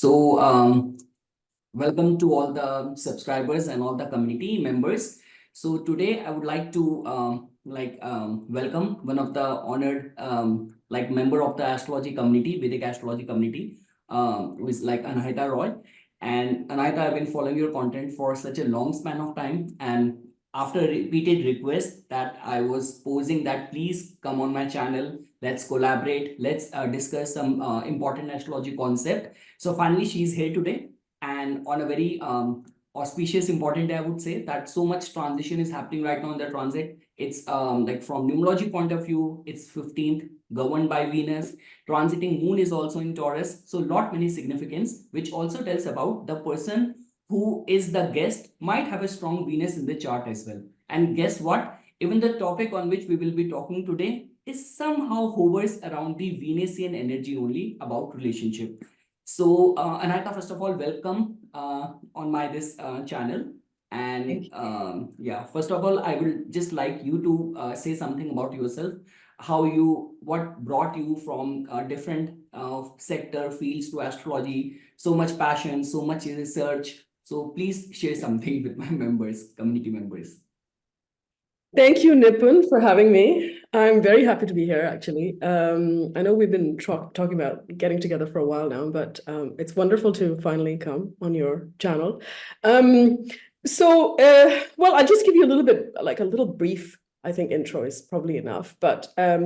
So, welcome to all the subscribers and all the community members. So today I would like to welcome one of the honored member of the astrology community, Vedic astrology community, who is like Anahita Rao. And Anahita, I've been following your content for such a long span of time, and after repeated requests that I was posing that please come on my channel, let's collaborate, let's discuss some important astrology concept. So finally, she's here today, and on a very auspicious, important day, I would say that so much transition is happening right now in the transit. It's like from numerology point of view, it's 15th, governed by Venus. Transiting Moon is also in Taurus, so lot many significance, which also tells about the person who is the guest might have a strong Venus in the chart as well. And guess what? Even the topic on which we will be talking today is somehow hovers around the Venusian energy only about relationship. So, Anahita, first of all, welcome on my this channel. And yeah, first of all, I will just like you to say something about yourself, what brought you from different sector fields to astrology, so much passion, so much research. So please share something with my members, community members. Thank you, Nipun, for having me. I'm very happy to be here, actually. I know we've been talking about getting together for a while now, but it's wonderful to finally come on your channel. Well, I'll just give you a little bit, like a little brief, I think intro is probably enough. But I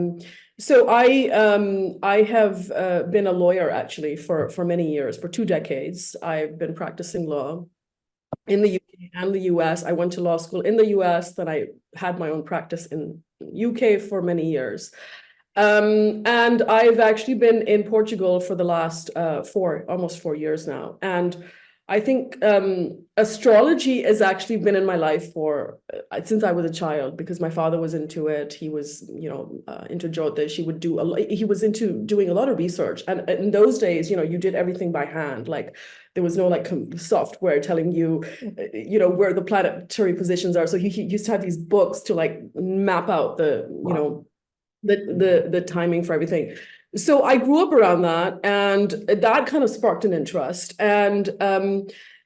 have been a lawyer, actually, for many years, for 2 decades. I've been practicing law in the UK and the US. I went to law school in the US, then I had my own practice in UK for many years. And I've actually been in Portugal for the last almost 4 years now. And I think astrology has actually been in my life for since I was a child, because my father was into it. He was, into Jyotish. He was into doing a lot of research. And in those days, you did everything by hand. Like there was no like software telling you, where the planetary positions are. So he used to have these books to like map out the timing for everything. So I grew up around that, and that kind of sparked an interest. And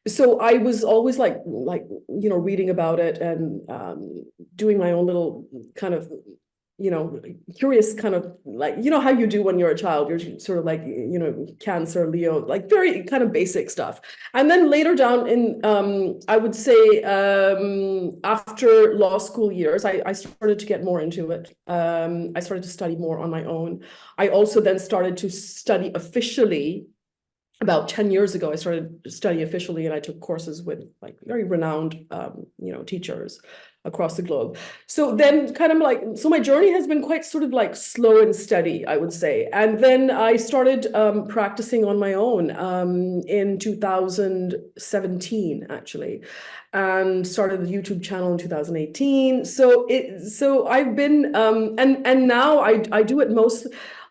so I was always reading about it and doing my own little kind of curious kind of like, how you do when you're a child, you're sort of like, Cancer, Leo, like very kind of basic stuff. And then later down in, I would say, after law school years, I started to get more into it. I started to study more on my own. I also then started to study officially. About 10 years ago, I started to study officially, and I took courses with like very renowned, teachers across the globe. So then so my journey has been quite sort of like slow and steady, I would say. And then I started practicing on my own in 2017, actually, and started the YouTube channel in 2018. So I've been, and now I do it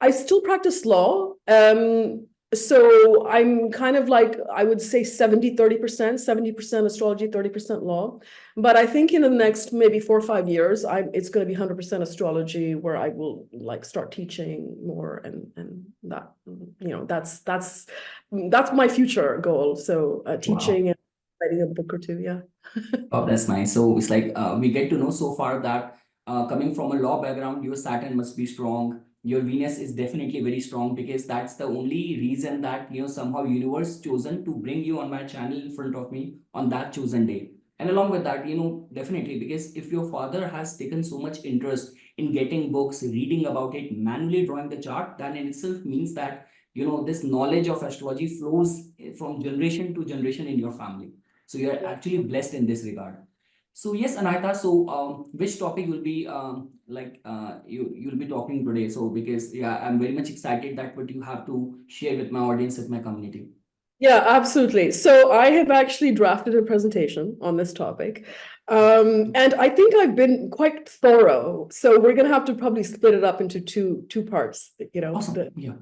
I still practice law. So I'm kind of like, I would say 70% astrology, 30% law. But I think in the next maybe 4 or 5 years, it's going to be 100% astrology, where I will like start teaching more, and that, that's my future goal. So teaching and writing a book or two, yeah. Oh, that's nice. So it's like we get to know so far that coming from a law background, your Saturn must be strong. Your Venus is definitely very strong, because that's the only reason that somehow universe chosen to bring you on my channel in front of me on that chosen day. And along with that, definitely, because if your father has taken so much interest in getting books, reading about it, manually drawing the chart, then in itself means that this knowledge of astrology flows from generation to generation in your family. So you're actually blessed in this regard. So yes, Anahita, so which topic will be you'll be talking today? So because yeah, I'm very much excited that what you have to share with my audience, with my community. Yeah, absolutely. So I have actually drafted a presentation on this topic. And I think I've been quite thorough. So we're going to have to probably split it up into two parts, Awesome. Yeah.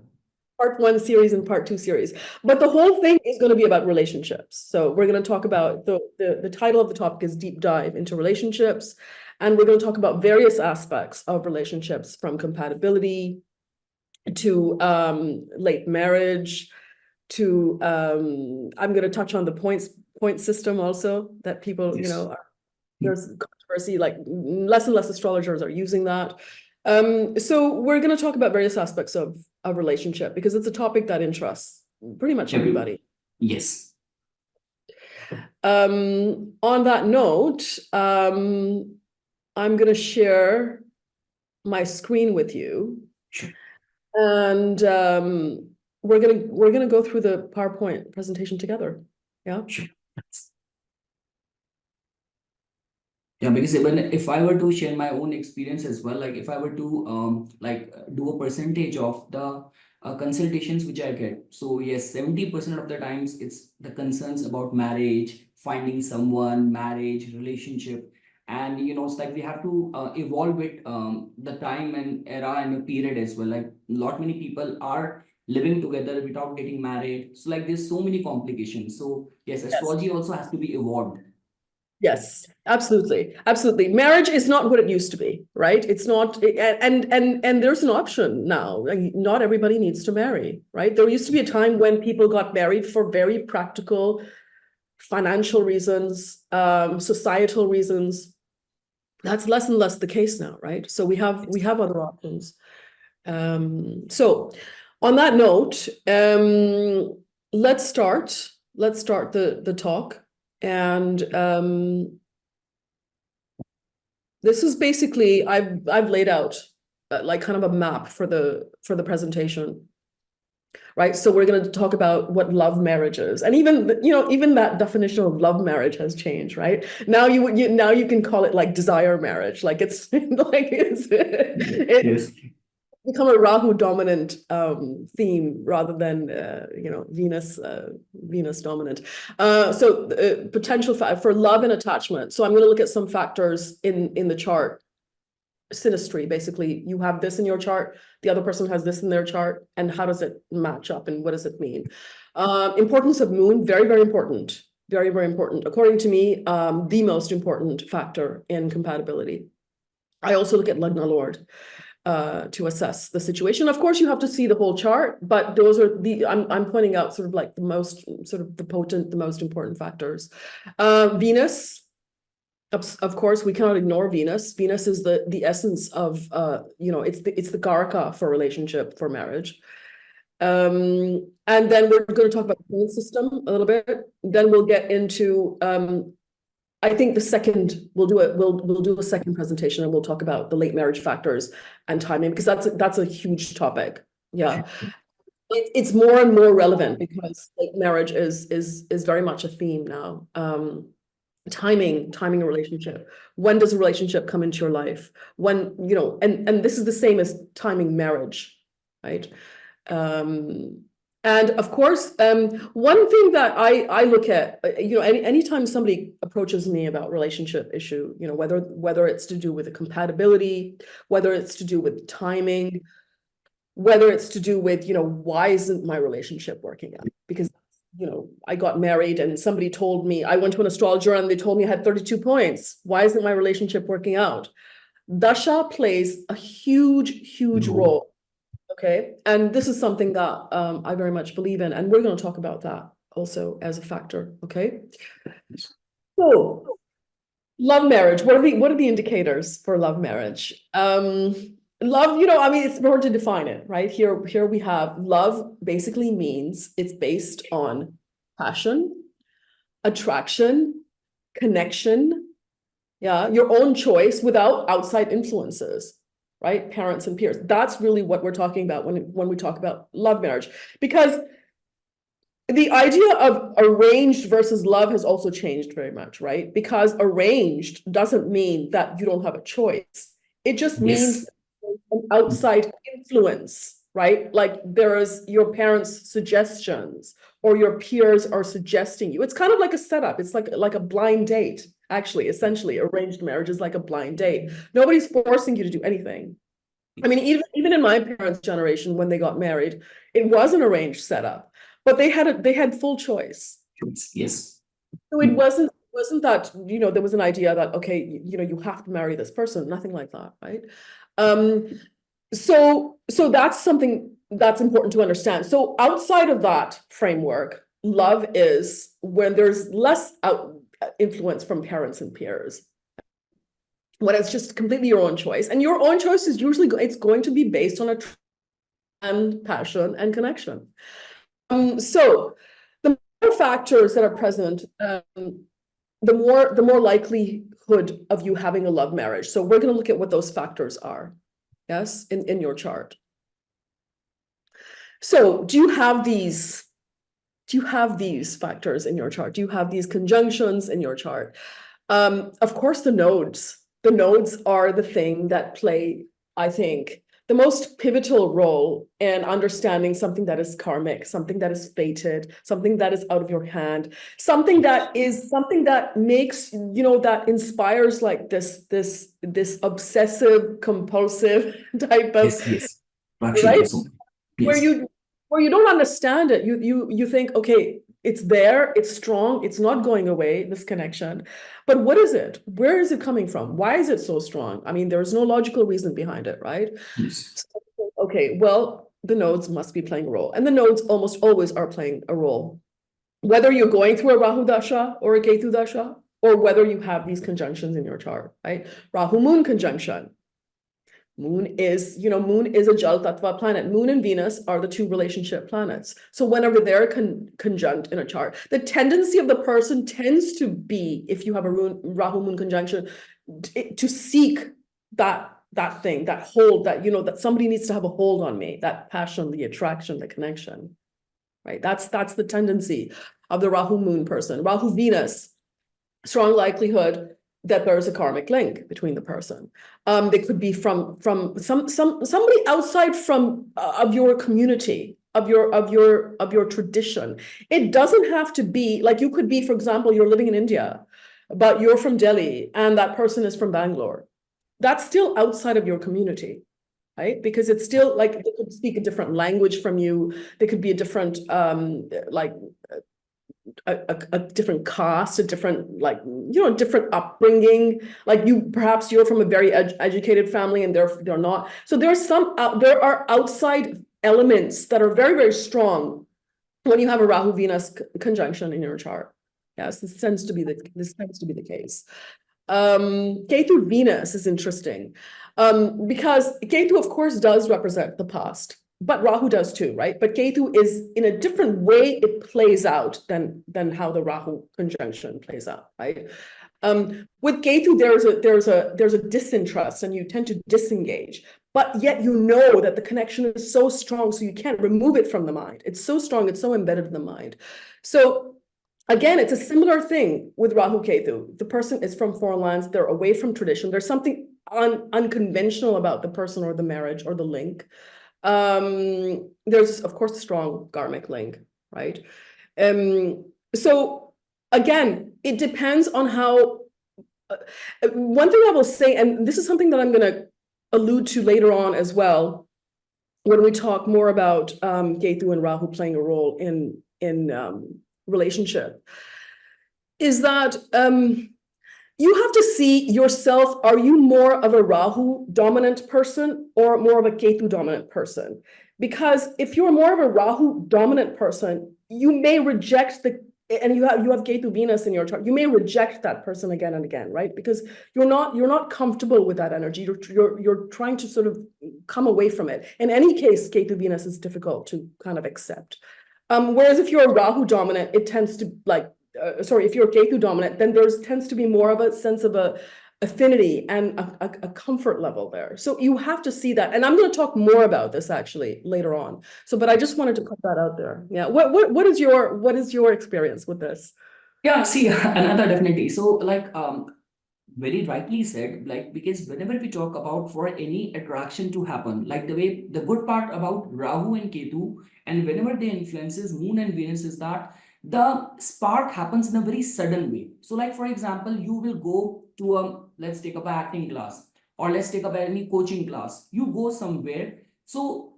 Part 1 series and part 2 series. But the whole thing is going to be about relationships. So we're going to talk about the title of the topic is Deep Dive into Relationships. And we're going to talk about various aspects of relationships, from compatibility to late marriage, I'm going to touch on the point system also that people, Yes. there's controversy, like less and less astrologers are using that. So we're going to talk about various aspects of a relationship because it's a topic that interests pretty much Everyone. everybody. Yes. On that note, I'm going to share my screen with you, Sure. and we're gonna go through the PowerPoint presentation together. Yeah. Sure. Yeah, because even if I were to share my own experience as well, like if I were to do a percentage of the consultations which I get, so yes, 70% of the times it's the concerns about marriage, finding someone, marriage, relationship, and it's like we have to evolve with the time and era and the period as well. Like lot many people are living together without getting married, so like there's so many complications. So yes, Yes. astrology also has to be evolved. Yes, absolutely. Absolutely. Marriage is not what it used to be, right? It's not, and there's an option now. Like, not everybody needs to marry, right? There used to be a time when people got married for very practical financial reasons, societal reasons. That's less and less the case now, right? So we have other options. So on that note, let's start the talk. And this is basically, I've laid out like kind of a map for the presentation, right? So we're going to talk about what love marriage is, and even that definition of love marriage has changed, right? Now now you can call it like desire marriage, like it's like it's Yes. become a Rahu dominant theme rather than Venus dominant. So potential for love and attachment. So I'm going to look at some factors in the chart. Synastry, basically, you have this in your chart, the other person has this in their chart, and how does it match up and what does it mean? Importance of moon, very, very important. Very, very important. According to me, the most important factor in compatibility. I also look at Lagna Lord to assess the situation. Of course, you have to see the whole chart, but those are I'm pointing out sort of like the most sort of the most important factors. Venus, of course, we cannot ignore Venus. Venus is the essence of it's the Garaka for relationship, for marriage. And then we're going to talk about the point system a little bit. Then we'll get into I think the second we'll do a second presentation, and we'll talk about the late marriage factors and timing, because that's a huge topic. Yeah. It's more and more relevant because late marriage is very much a theme now. Timing a relationship. When does a relationship come into your life? When, and this is the same as timing marriage, right? And of course, one thing that I look at, anytime somebody approaches me about relationship issue, whether it's to do with a compatibility, whether it's to do with timing, whether it's to do with, why isn't my relationship working out? Because, I got married and somebody told me, I went to an astrologer and they told me I had 32 points. Why isn't my relationship working out? Dasha plays a huge No. role. Okay. And this is something that I very much believe in. And we're going to talk about that also as a factor. Okay. So love marriage. What are the indicators for love marriage? Love, it's important to define it, right? Here we have love basically means it's based on passion, attraction, connection, yeah, your own choice without outside influences, right? Parents and peers. That's really what we're talking about when we talk about love marriage, because the idea of arranged versus love has also changed very much, right? Because arranged doesn't mean that you don't have a choice. It just means Yes. an outside influence, right? Like there is your parents' suggestions or your peers are suggesting you. It's kind of like a setup. It's like a blind date, actually. Essentially, arranged marriage is like a blind date. Nobody's forcing you to do anything. I mean, even in my parents' generation, when they got married, it was an arranged setup, but they had full choice. Yes. So it wasn't that, there was an idea that, okay, you have to marry this person, nothing like that, right? So that's something that's important to understand. So outside of that framework, love is when there's less influence from parents and peers, when it's just completely your own choice. And your own choice is usually it's going to be based on a and passion and connection. So the more factors that are present, the more likelihood of you having a love marriage. So we're going to look at what those factors are, yes, in your chart. So do you have these factors in your chart? Do you have these conjunctions in your chart? Of course, the nodes. The nodes are the thing that play, I think, the most pivotal role in understanding something that is karmic, something that is fated, something that is out of your hand, something that makes, that inspires like this obsessive compulsive type of, Yes, yes. Attraction right? also. where Yes. you where you don't understand it. You think, okay, it's there, it's strong, it's not going away, this connection. But what is it? Where is it coming from? Why is it so strong? I mean, there's no logical reason behind it, right? Yes. So, okay, well, the nodes must be playing a role. And the nodes almost always are playing a role. Whether you're going through a Rahu Dasha or a Ketu Dasha, or whether you have these conjunctions in your chart, right? Rahu Moon conjunction. Moon is a Jal Tattva planet. Moon and Venus are the two relationship planets. So whenever they're conjunct in a chart, the tendency of the person tends to be, if you have a Rahu Moon conjunction, to seek that thing, that hold, that somebody needs to have a hold on me, that passion, the attraction, the connection, right? That's the tendency of the Rahu Moon person. Rahu Venus, strong likelihood that there's a karmic link between the person. They could be from somebody outside from of your community, of your tradition. It doesn't have to be like, you could be, for example, you're living in India, but you're from Delhi and that person is from Bangalore. That's still outside of your community, right? Because it's still like they could speak a different language from you. They could be a different like a different caste, a different different upbringing. Like perhaps you're from a very educated family and they're not. So there are outside elements that are very, very strong when you have a Rahu Venus conjunction in your chart. Yes, this tends to be the case. Ketu Venus is interesting because Ketu, of course, does represent the past, but Rahu does too, right? But Ketu is in a different way, it plays out than how the Rahu conjunction plays out, right? With Ketu, there's a disinterest and you tend to disengage, but yet you know that the connection is so strong, so you can't remove it from the mind. It's so strong, it's so embedded in the mind. So again, it's a similar thing with Rahu Ketu. The person is from foreign lands, they're away from tradition. There's something unconventional about the person or the marriage or the link. There's, of course, a strong karmic link, right? So again, it depends on how. One thing I will say, and this is something that I'm going to allude to later on as well, when we talk more about Ketu and Rahu playing a role in relationship, is that you have to see yourself. Are you more of a Rahu dominant person or more of a Ketu dominant person? Because if you're more of a Rahu dominant person, you may reject and you have Ketu Venus in your chart, you may reject that person again and again, right? Because you're not comfortable with that energy. You're trying to sort of come away from it. In any case, Ketu Venus is difficult to kind of accept. Whereas if you're a Rahu dominant, it tends to if you're Ketu dominant, then tends to be more of a sense of a affinity and a comfort level there. So you have to see that. And I'm going to talk more about this actually later on. So, but I just wanted to put that out there. Yeah. What is your experience with this? Yeah, see, another definitely. So, like, very rightly said, like, because whenever we talk about for any attraction to happen, like the good part about Rahu and Ketu, and whenever they influences Moon and Venus is that the spark happens in a very sudden way. So, like, for example, you will go to let's take up an acting class, or let's take up any coaching class. You go somewhere. So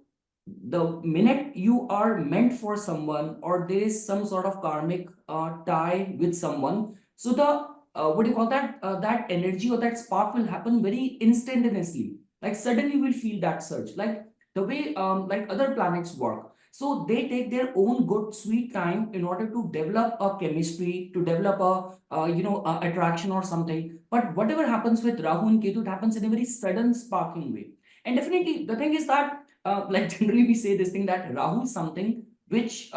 the minute you are meant for someone, or there is some sort of karmic tie with someone, so the what do you call that that energy or that spark will happen very instantaneously. Like suddenly you will feel that surge. Like the way like other planets work. So they take their own good sweet time in order to develop a chemistry, to develop a attraction or something. But whatever happens with Rahu and Ketu, it happens in a very sudden, sparking way. And definitely, the thing is that like generally we say this thing that Rahu is something which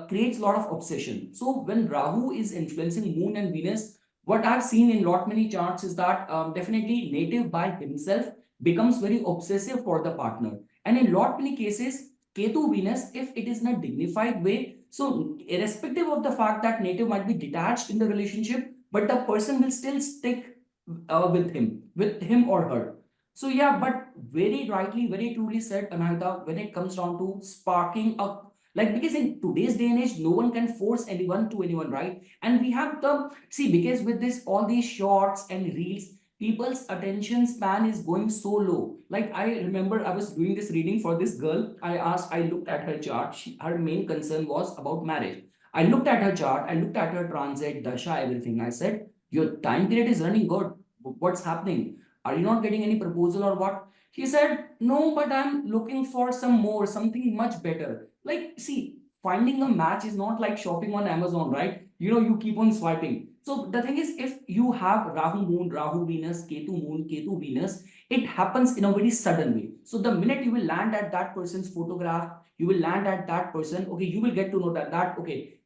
creates a lot of obsession. So when Rahu is influencing Moon and Venus, what I've seen in lot many charts is that definitely native by himself becomes very obsessive for the partner. And in lot many cases, Ketu Venus, if it is in a dignified way, so irrespective of the fact that native might be detached in the relationship, but the person will still stick with him or her. So yeah, but very rightly, very truly said, Anahita, when it comes down to sparking up, like because in today's day and age, no one can force anyone to anyone, right? And we have the see because with this all these shorts and reels, people's attention span is going so low. Like I remember I was doing this reading for this girl. I looked at her chart. Her main concern was about marriage. I looked at her chart. I looked at her transit, dasha, everything. I said, your time period is running good. What's happening? Are you not getting any proposal or what? She said, no, but I'm looking for some more, something much better. Like, see, finding a match is not like shopping on Amazon, right? You keep on swiping. So the thing is, if you have Rahu Moon, Rahu Venus, Ketu Moon, Ketu Venus, it happens in a very sudden way. So the minute you will land at that person's photograph, you will land at that person, okay, you will get to know that okay,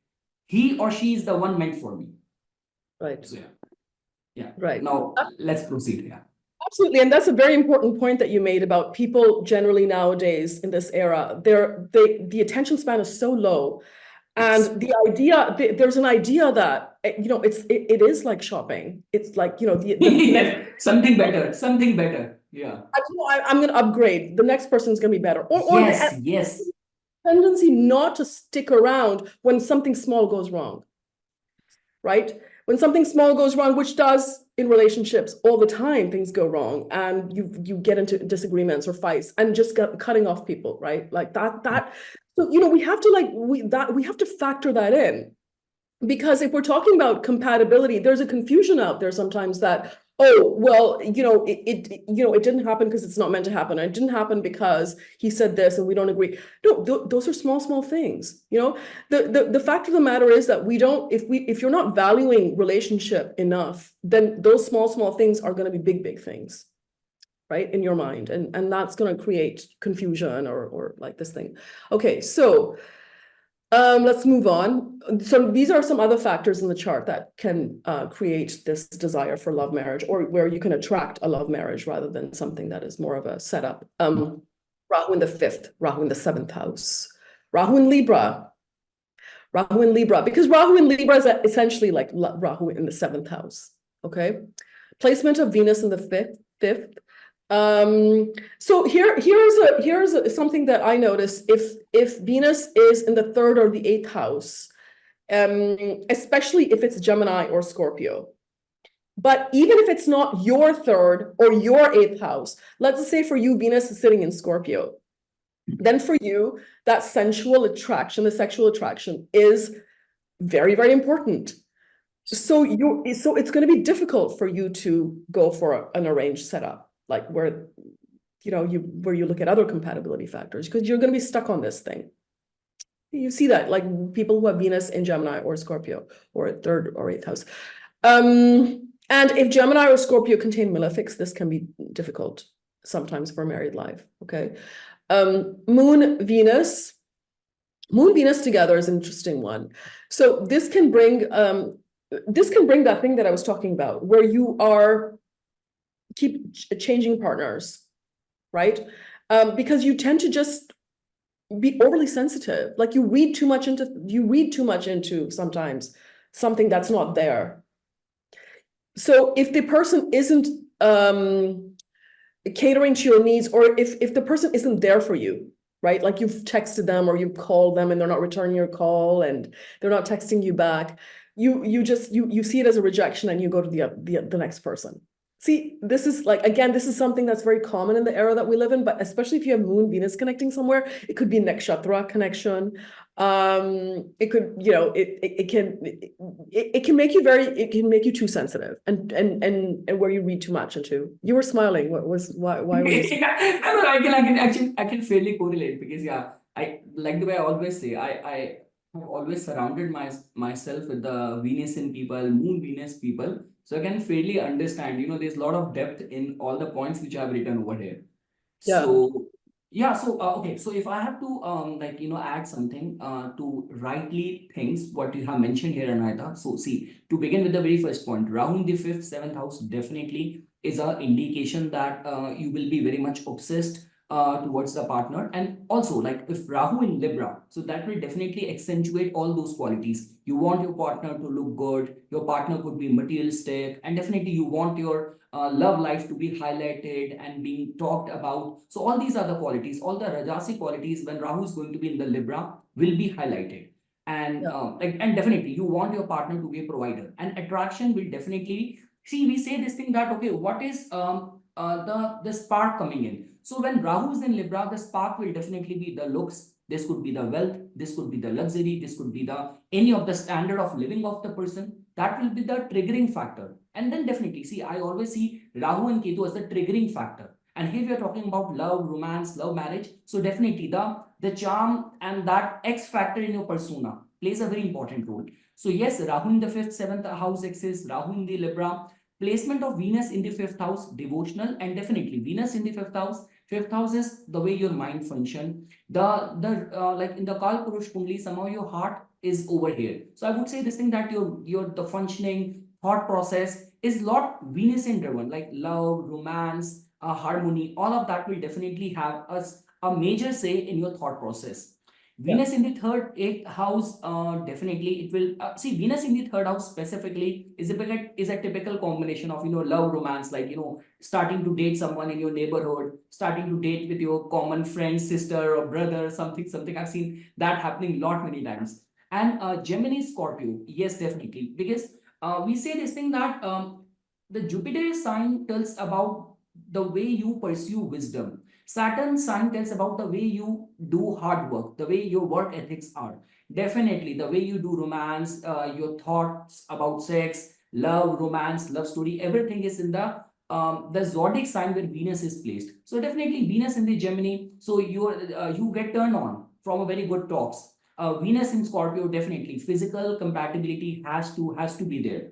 he or she is the one meant for me. Right. So yeah. Yeah. Right. Now let's proceed. Yeah. Absolutely. And that's a very important point that you made about people generally nowadays in this era. The attention span is so low. Yes. And there's an idea that, it is like shopping. It's like, Something better. Something better. Yeah. I'm going to upgrade. The next person's going to be better. Or Yes. the Yes. tendency not to stick around when something small goes wrong, right? When something small goes wrong, which does in relationships all the time, things go wrong, and you get into disagreements or fights, and just cutting off people, right? Like that. So we have to we have to factor that in, because if we're talking about compatibility, there's a confusion out there sometimes that, oh, well, it didn't happen because it's not meant to happen. It didn't happen because he said this and we don't agree. No, those are small things. The fact of the matter is that if you're not valuing relationship enough, then those small things are going to be big things, right, in your mind, and that's going to create confusion or like this thing. Okay, so let's move on. So these are some other factors in the chart that can create this desire for love marriage, or where you can attract a love marriage rather than something that is more of a setup. Rahu in the 5th, Rahu in the 7th house, Rahu in Libra, because Rahu in Libra is essentially like Rahu in the 7th house. Okay, placement of Venus in the 5th. So here's something that I notice. If Venus is in the 3rd or the 8th house, especially if it's Gemini or Scorpio, but even if it's not your 3rd or your 8th house, let's say for you, Venus is sitting in Scorpio, then for you, that sensual attraction, the sexual attraction is very, very important. So it's going to be difficult for you to go for an arranged setup, like where you look at other compatibility factors, because you're going to be stuck on this thing. You see that, like people who have Venus in Gemini or Scorpio or 3rd or 8th house. And if Gemini or Scorpio contain malefics, this can be difficult sometimes for married life. Okay. Moon Venus together is an interesting one. So this can bring that thing that I was talking about, where you keep changing partners, right? Because you tend to just be overly sensitive. Like you read too much into sometimes something that's not there. So if the person isn't catering to your needs, or if the person isn't there for you, right? Like you've texted them or you've called them and they're not returning your call and they're not texting you back, you see it as a rejection and you go to the next person. See, this is like, again, this is something that's very common in the era that we live in, but especially if you have Moon Venus connecting somewhere, it could be a nakshatra connection. It could, it can make you it can make you too sensitive and where you read too much into. You were smiling. Why were you smiling? Yeah, no, I can fairly correlate because yeah, I like the way I always say I have always surrounded myself with the Venus in people, Moon Venus people, so I can fairly understand. There's a lot of depth in all the points which I've written over here. Yeah. So yeah, so okay, so if I have to add something to rightly things what you have mentioned here, Anahita. So see, to begin with the very first point, Rahu in the fifth, seventh house definitely is a indication that you will be very much obsessed towards the partner, and also like if Rahu in Libra, so that will definitely accentuate all those qualities. You want your partner to look good, your partner could be materialistic, and definitely you want your love life to be highlighted and being talked about. So all these other qualities, all the Rajasi qualities, when Rahu is going to be in the Libra, will be highlighted. And Yeah. and definitely you want your partner to be a provider. And attraction will definitely see. We say this thing that okay, what is the spark coming in? So when Rahu is in Libra, the spark will definitely be the looks. This could be the wealth. This could be the luxury. This could be the any of the standard of living of the person. That will be the triggering factor. And then definitely, see, I always see Rahu and Ketu as the triggering factor. And here we are talking about love, romance, love marriage. So definitely the charm and that X factor in your persona plays a very important role. So yes, Rahu in the fifth, seventh house exists, Rahu in the Libra, placement of Venus in the fifth house, devotional, and definitely Venus in the fifth house. Fifth house is the way your mind function. The like in the Kal Purush Kundli, somehow your heart is over here. So I would say this thing that your the functioning thought process is lot Venus driven, like love, romance, harmony. All of that will definitely have a major say in your thought process. Yeah. Venus in the third, eighth house, definitely it will see Venus in the third house specifically is a typical combination of love, romance, like starting to date someone in your neighborhood, starting to date with your common friend, sister or brother, something. I've seen that happening lot many times. And Gemini, Scorpio, yes, definitely, because we say this thing that the Jupiter sign tells about the way you pursue wisdom. Saturn sign tells about the way you do hard work, the way your work ethics are. Definitely, the way you do romance, your thoughts about sex, love, romance, love story, everything is in the zodiac sign where Venus is placed. So definitely Venus in the Gemini. So you get turned on from a very good talks. Venus in Scorpio, definitely physical compatibility has to be there.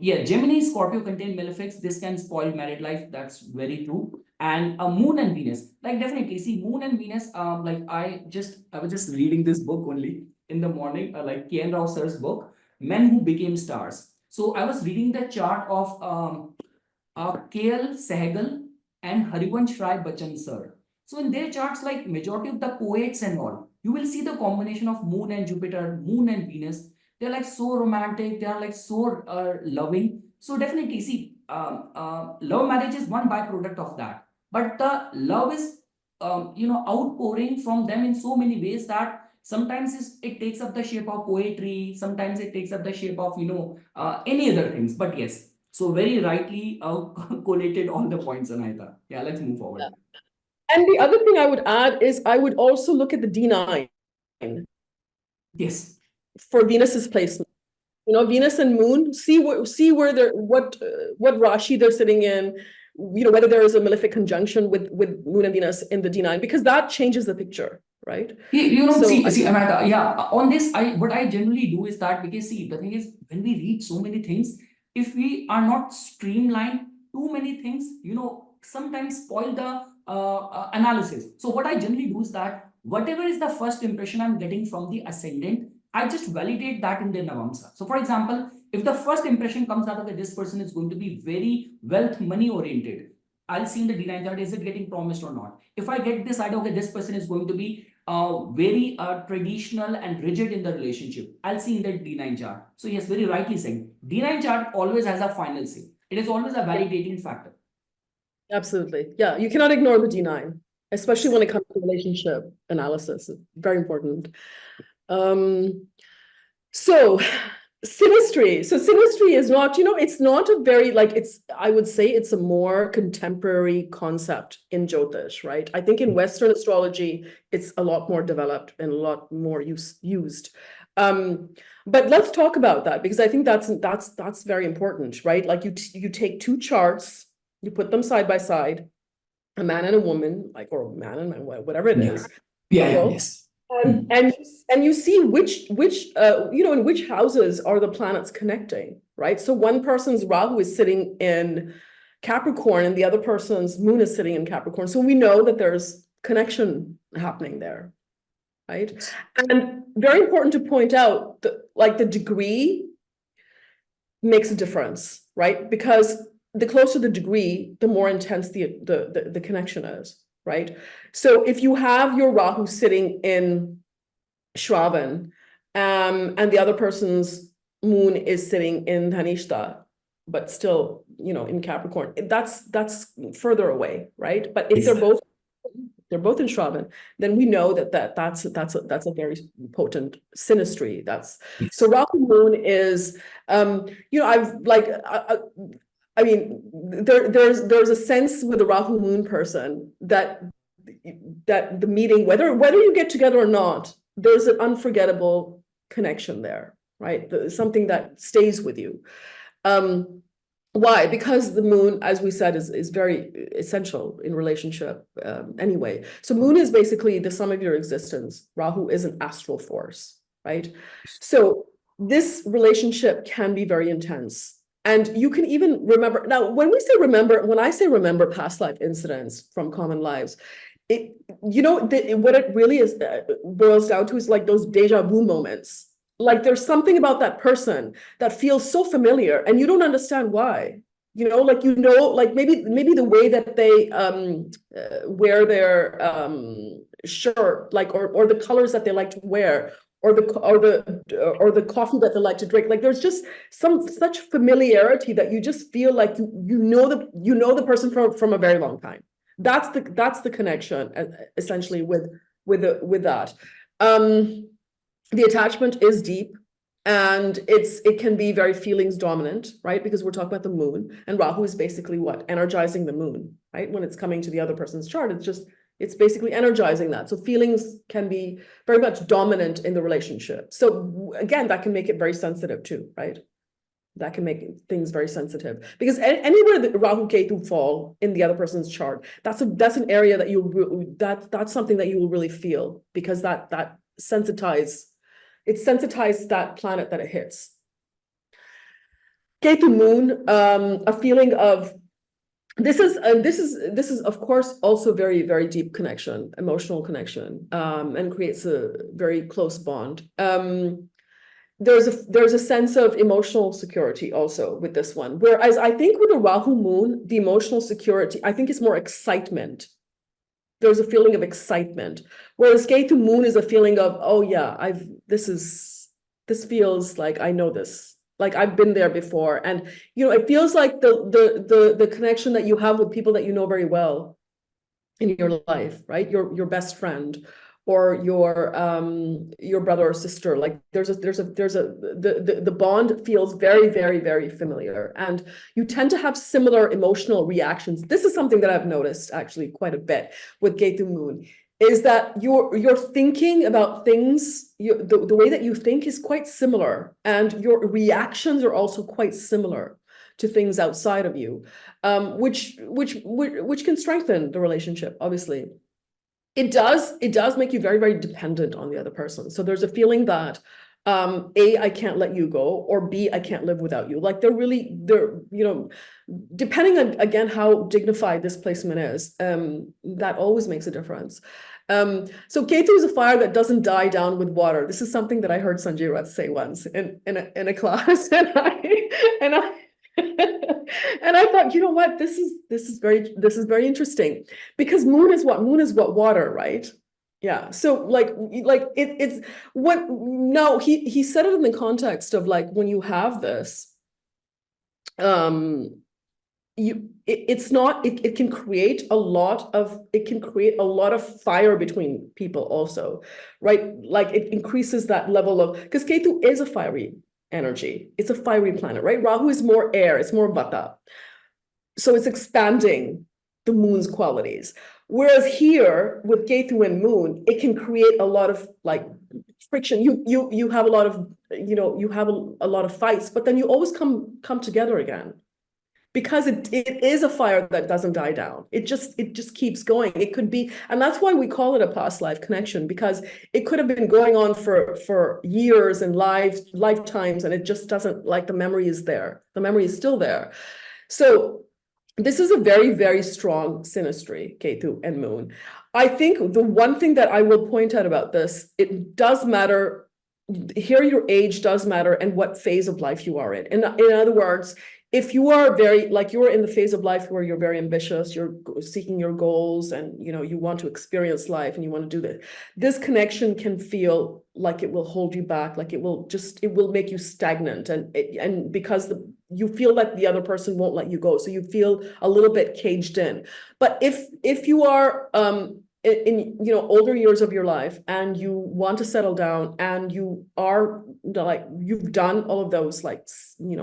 Yeah, Gemini, Scorpio contain malefics. This can spoil married life. That's very true. And Moon and Venus, like definitely see Moon and Venus. Like I was just reading this book only in the morning, like K. N. Rao sir's book, Men Who Became Stars. So I was reading the chart of KL Sehgal and Harivansh Rai Bachchan sir. So in their charts, like majority of the poets and all, you will see the combination of Moon and Jupiter, Moon and Venus. They're like so romantic. They are like so loving. So definitely, see, love marriage is one byproduct of that. But the love is, outpouring from them in so many ways that sometimes it takes up the shape of poetry. Sometimes it takes up the shape of any other things. But yes, so very rightly collated all the points, Anahita. Yeah, let's move Yeah. forward. And the other thing I would add is I would also look at the D9 Yes. for Venus's placement. Venus and Moon, see where they're what Rashi they're sitting in, whether there is a malefic conjunction with Moon and Venus in the D9, because that changes the picture, right? So I See, think, Anahita, yeah, on this, what I generally do is that because see, the thing is, when we read so many things, if we are not streamlined, too many things, sometimes spoil the analysis. So what I generally do is that whatever is the first impression I'm getting from the ascendant, I just validate that in the Navamsa. So for example, if the first impression comes out of that this person is going to be very wealth, money oriented, I'll see in the D9 chart, is it getting promised or not? If I get this idea, okay, this person is going to be very traditional and rigid in the relationship, I'll see in the D9 chart. So yes, very rightly said. D9 chart always has a final say. It is always a yeah, validating factor. absolutely. Yeah, you cannot ignore the D9, especially when it comes to relationship analysis. It's very important. Um, so Synastry. So synastry is not, it's not a very like I would say it's a more contemporary concept in Jyotish, right? I think in Western astrology, it's a lot more developed and a lot more used. Um, but let's talk about that because I think that's very important, right? Like you take two charts, you put them side by side, a man and a woman, like or a man and whatever it Yeah. is, Yeah, yeah, couple, yes. and Mm. and you see which in which houses are the planets connecting, right? So one person's Rahu is sitting in Capricorn and the other person's moon is sitting in Capricorn. So we know that there's connection happening there, right? And very important to point out that like the degree makes a difference, right? Because the closer the degree, the more intense the connection is, right? So if you have your Rahu sitting in Shravan, and the other person's moon is sitting in Dhanishta, but still, in Capricorn, that's further away, right? But if Yes. they're both in Shravan, then we know that's a very potent synastry. So Yes. Rahu moon is, I've like I mean, there's a sense with a Rahu moon person that the meeting, whether you get together or not, there's an unforgettable connection there, right? Something that stays with you. Um, why? Because the moon, as we said, is very essential in relationship anyway. So moon is basically the sum of your existence. Rahu is an astral force, right? So this relationship can be very intense. And you can even remember. Now, when I say remember past life incidents from common lives, it, what it really is boils down to is like those deja vu moments. Like there's something about that person that feels so familiar and you don't understand why. Like maybe the way that they wear their shirt, like or the colors that they like to wear, or the coffee that they like to drink. Like there's just some such familiarity that you just feel like you know the person from a very long time. That's the connection essentially with that. Um, the attachment is deep and it can be very feelings dominant, right? Because we're talking about the moon, and Rahu is basically what? Energizing the moon, right? When it's coming to the other person's chart, it's basically energizing that. So feelings can be very much dominant in the relationship. So again, that can make it very sensitive too, right? That can make things very sensitive because anywhere that Rahu Ketu fall in the other person's chart, that's an area that's something that you will really feel because that sensitizes that planet that it hits. Ketu moon, a feeling of this is of course also very, very deep connection, emotional connection, and creates a very close bond. There's a sense of emotional security also with this one. Whereas I think with the Rahu moon, the emotional security, I think it's more excitement. There's a feeling of excitement. Whereas Ketu moon is a feeling of, oh yeah, this feels like I know this. Like I've been there before. And it feels like the connection that you have with people that you know very well in your life, right? Your best friend or your brother or sister. Like the bond feels very, very, very familiar, and you tend to have similar emotional reactions. This is something that I've noticed actually quite a bit with Ketu moon, is that you're thinking about things, the way that you think is quite similar, and your reactions are also quite similar to things outside of you, which can strengthen the relationship. Obviously, it does make you very, very dependent on the other person. So there's a feeling that A, I can't let you go, or B, I can't live without you. Like they're depending on, again, how dignified this placement is, that always makes a difference. So Ketu is a fire that doesn't die down with water. This is something that I heard Sanjay Rath say once in a class, and I and I thought, you know what, this is very interesting, because moon is what? Moon is what? Water, right? Yeah. So it's what, no, he said it in the context of like when you have this, um it's not, it can create a lot of fire between people also, right? Like it increases that level of, because Ketu is a fiery energy. It's a fiery planet, right? Rahu is more air, it's more vata. So it's expanding the moon's qualities. Whereas here with Ketu and moon, it can create a lot of like friction. You have a lot of, you have a lot of fights, but then you always come together again. Because it is a fire that doesn't die down. It just keeps going. It could be, and that's why we call it a past life connection, because it could have been going on for years and lifetimes, and it just doesn't, like, the memory is there. The memory is still there. So this is a very, very strong synastry, Ketu and Moon. I think the one thing that I will point out about this, it does matter. Here, your age does matter and what phase of life you are in. In other words, if you are very, like, you're in the phase of life where you're very ambitious, you're seeking your goals, and you want to experience life and you want to do this connection can feel like it will hold you back, like it will make you stagnant, and because you feel like the other person won't let you go, so you feel a little bit caged in. But if you are in older years of your life and you want to settle down and you are like, you've done all of those, like,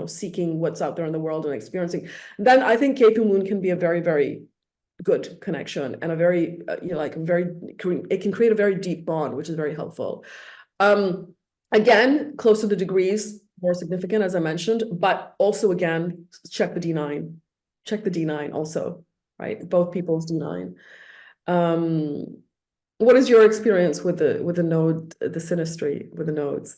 seeking what's out there in the world and experiencing, then I think Ketu Moon can be a very, very good connection, and a very it can create a very deep bond, which is very helpful. Again, close to the degrees, more significant, as I mentioned, but also, again, check the D9 also, right? Both people's D9. What is your experience with the node, the synastry with the nodes?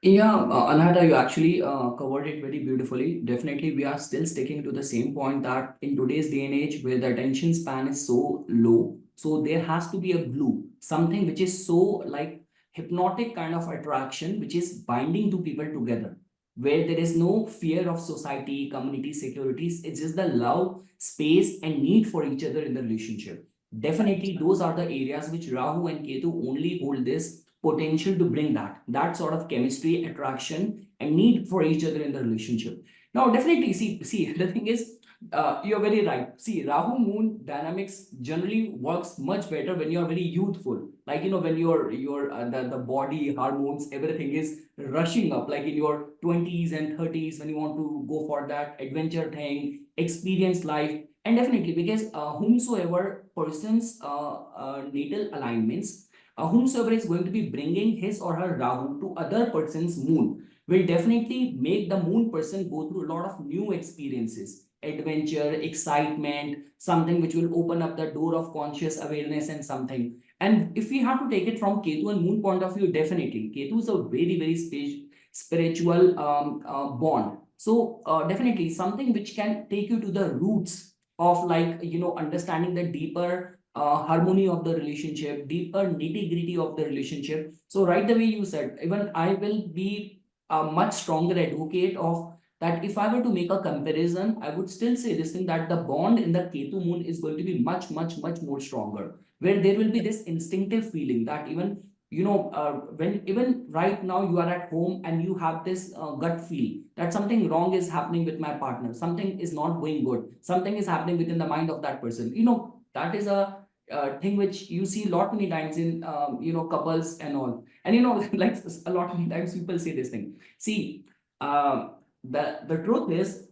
Yeah, Anahita, you actually covered it very beautifully. Definitely, we are still sticking to the same point that in today's day and age, where the attention span is so low, so there has to be a glue, something which is so like hypnotic kind of attraction, which is binding to people together, where there is no fear of society, community, securities. It's just the love, space, and need for each other in the relationship. Definitely, those are the areas which Rahu and Ketu only hold this potential to bring that sort of chemistry, attraction, and need for each other in the relationship. Now, definitely, see, the thing is, you're very right. See, Rahu Moon dynamics generally works much better when you're very youthful. Like, when the body hormones, everything is rushing up, like in your 20s and 30s, when you want to go for that adventure thing, experience life. And definitely, because whomsoever person's natal alignments, whomsoever is going to be bringing his or her Rahu to other person's moon will definitely make the moon person go through a lot of new experiences, adventure, excitement, something which will open up the door of conscious awareness and something. And if we have to take it from Ketu and moon point of view, definitely Ketu is a very, very spiritual bond. So definitely something which can take you to the roots of, like, understanding the deeper harmony of the relationship, deeper nitty gritty of the relationship. So right the way you said, even I will be a much stronger advocate of that. If I were to make a comparison, I would still say this thing, that the bond in the Ketu moon is going to be much, much, much more stronger, where there will be this instinctive feeling that even when even right now you are at home and you have this gut feel that something wrong is happening with my partner, something is not going good, something is happening within the mind of that person. That is a thing which you see a lot many times in couples and all. And like a lot many times people say this thing. See, the truth is,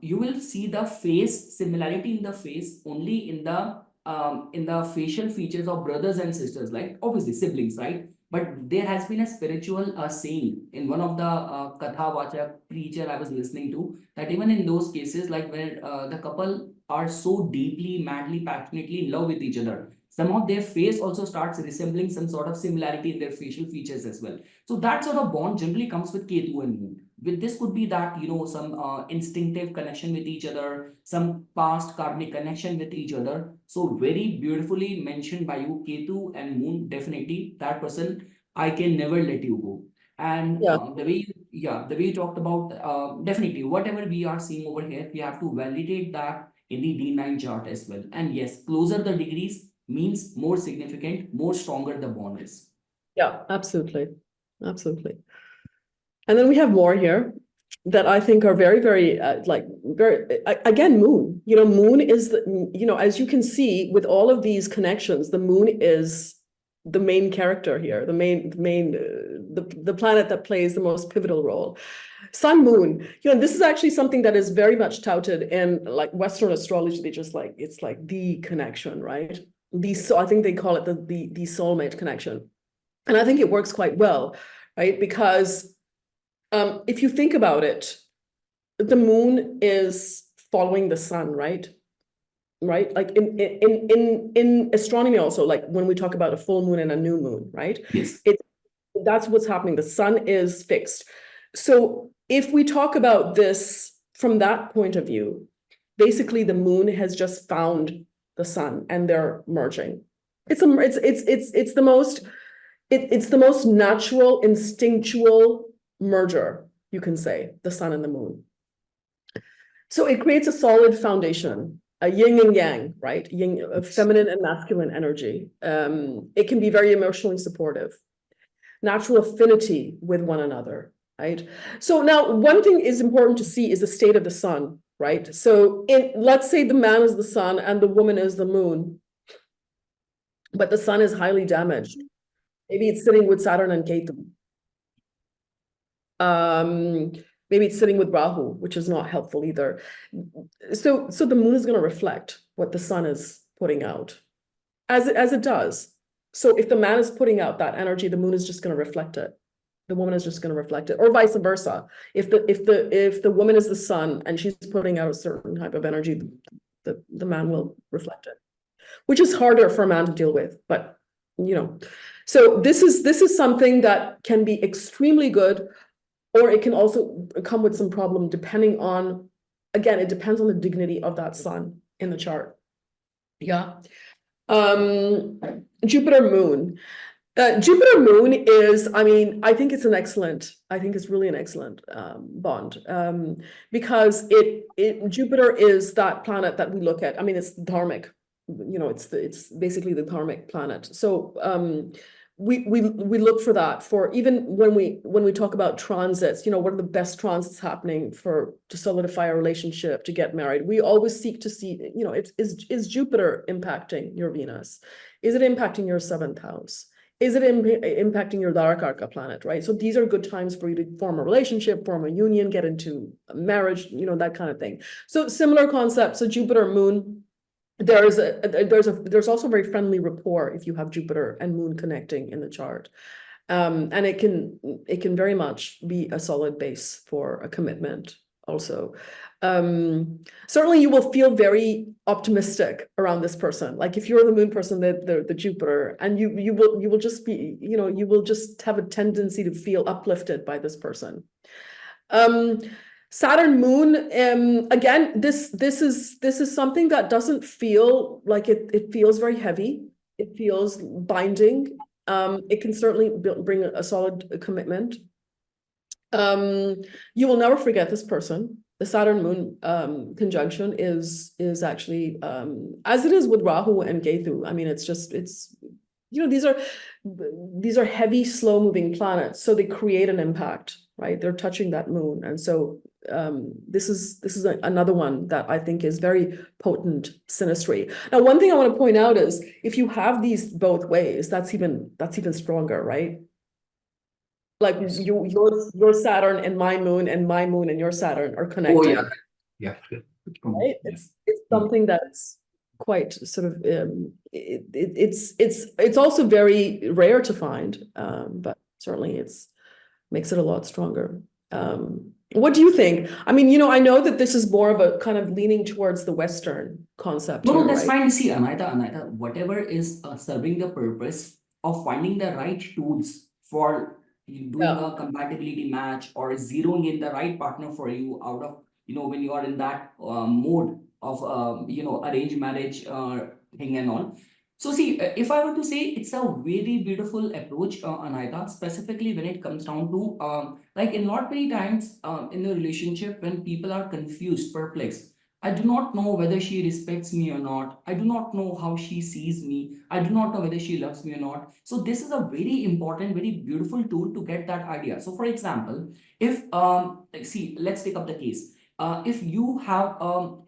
you will see the face similarity in the face only in the facial features of brothers and sisters, like obviously siblings, right? But there has been a spiritual saying in one of the Katha Vacha preacher I was listening to, that even in those cases, like where the couple are so deeply, madly, passionately in love with each other, somehow their face also starts resembling some sort of similarity in their facial features as well. So that sort of bond generally comes with Ketu and Moon. With this could be that, some instinctive connection with each other, some past karmic connection with each other. So very beautifully mentioned by you, Ketu and Moon. Definitely, that person, I can never let you go. And Yeah, the way you talked about, definitely whatever we are seeing over here, we have to validate that in the D9 chart as well. And yes, closer the degrees means more significant, more stronger the bond is. yeah, absolutely. Absolutely. And then we have more here that I think are very, very again, moon. Moon is as you can see with all of these connections, the moon is the main character here, the planet that plays the most pivotal role. Sun Moon, this is actually something that is very much touted in like Western astrology. They just like, it's like the connection, right? I think they call it the soulmate connection. And I think it works quite well, right? Because if you think about it, the moon is following the sun, right? Right? Like in astronomy also, like when we talk about a full moon and a new moon, right? Yes. That's what's happening. The sun is fixed. So if we talk about this from that point of view, basically the moon has just found the sun and they're merging. It's the most natural, instinctual merger, you can say, the sun and the moon. So it creates a solid foundation, a yin and yang, right? Yin, a feminine and masculine energy. It can be very emotionally supportive, natural affinity with one another, right? So now one thing is important to see is the state of the sun, right? So let's say the man is the sun and the woman is the moon, but the sun is highly damaged. Maybe it's sitting with Saturn and Ketu. Maybe it's sitting with Rahu, which is not helpful either. So the moon is going to reflect what the sun is putting out, as it does. So if the man is putting out that energy, the moon is just going to reflect it. The woman is just going to reflect it, or vice versa. If the woman is the sun and she's putting out a certain type of energy, the man will reflect it, which is harder for a man to deal with. But so this is something that can be extremely good, or it can also come with some problem depending on, again, it depends on the dignity of that sun in the chart. Yeah. Jupiter moon. Jupiter moon is, I think it's really an excellent bond, because Jupiter is that planet that we look at. It's dharmic, it's basically the dharmic planet. So we look for that for even when we talk about transits, what are the best transits happening to solidify a relationship, to get married. We always seek to see, is Jupiter impacting your Venus? Is it impacting your seventh house? Is it impacting your Dharaka planet, right? So these are good times for you to form a relationship, form a union, get into a marriage, that kind of thing. So similar concept. So Jupiter, moon, there's also very friendly rapport if you have Jupiter and moon connecting in the chart. And it can very much be a solid base for a commitment also. Certainly you will feel very optimistic around this person. Like if you're the moon person, the Jupiter, and you will just be, you will just have a tendency to feel uplifted by this person. Saturn moon, again, this is something that doesn't feel like it feels very heavy. It feels binding. It can certainly bring a solid commitment. You will never forget this person. The Saturn moon conjunction is actually, as it is with Rahu and Ketu. These are heavy, slow moving planets, so they create an impact, right? They're touching that moon, and so this is another one that I think is very potent synastry. Now, one thing I want to point out is if you have these both ways, that's even stronger, right? Like your Saturn and my moon and your Saturn are connected. Oh yeah, yeah. Right? It's something that's quite sort of it's also very rare to find, but certainly makes it a lot stronger. What do you think? I know that this is more of a kind of leaning towards the Western concept. No, here, that's right? fine. See, Anahita, whatever is serving the purpose of finding the right tools for doing a compatibility match or zeroing in the right partner for you out of, when you are in that mode of, arranged marriage thing and all. So see, if I were to say, it's a very beautiful approach, Anahita, specifically when it comes down to, like in not many times in the relationship when people are confused, perplexed. I do not know whether she respects me or not. I do not know how she sees me. I do not know whether she loves me or not. So this is a very important, very beautiful tool to get that idea. So for example, if see, let's take up the case. If you have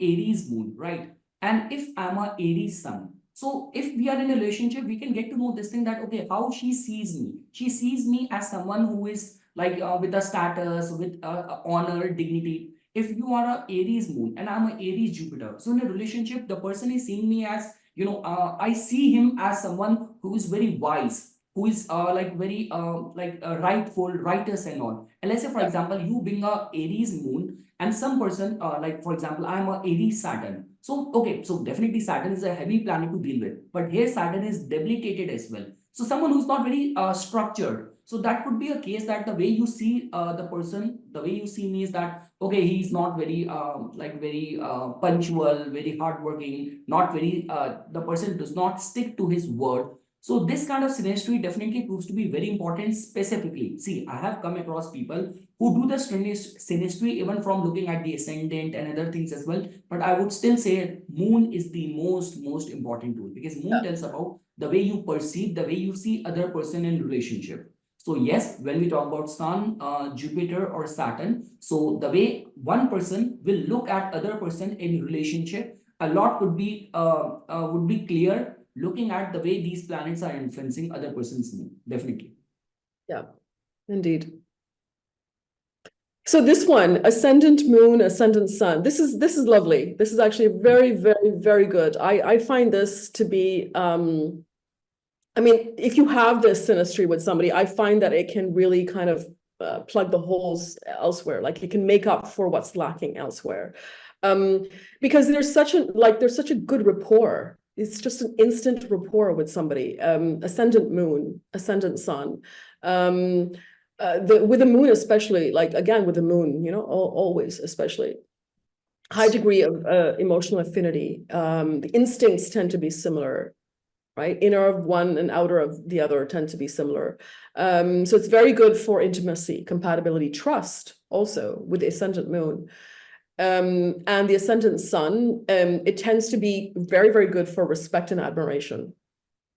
Aries moon, right? And if I'm a Aries sun, So if we are in a relationship, we can get to know this thing that, okay, how she sees me. She sees me as someone who is like with a status, with honor, dignity. If you are a Aries moon and I'm a Aries Jupiter, so in a relationship, the person is seeing me as, I see him as someone who is very wise, who is like very rightful, righteous and all. And let's say, for Yeah. example, you being a Aries moon and some person, like for example, I'm a Aries Saturn. So, okay, so definitely Saturn is a heavy planet to deal with, but here Saturn is debilitated as well. So someone who's not very structured. So that could be a case that the way you see the person, the way you see me is that, okay, he's not very very punctual, very hardworking, not very, the person does not stick to his word. So this kind of synastry definitely proves to be very important specifically. See, I have come across people who do the synastry even from looking at the ascendant and other things as well. But I would still say moon is the most important tool, because moon tells about the way you perceive, the way you see other person in relationship. So yes, when we talk about Sun, Jupiter or Saturn, so the way one person will look at other person in relationship, a lot would be clear looking at the way these planets are influencing other person's mood. Definitely. Yeah, indeed. So this one, ascendant moon, ascendant sun. This is lovely. This is actually very, very, very good. I find this to be I mean, if you have this synastry with somebody, I find that it can really kind of plug the holes elsewhere. Like it can make up for what's lacking elsewhere. Um, because there's such a good rapport. It's just an instant rapport with somebody. Ascendant moon, ascendant sun. With the moon especially, like again with the moon, always especially high degree of emotional affinity. The instincts tend to be similar, right? Inner of one and outer of the other tend to be similar. So it's very good for intimacy, compatibility, trust also with the ascendant moon. And the ascendant sun, it tends to be very, very good for respect and admiration.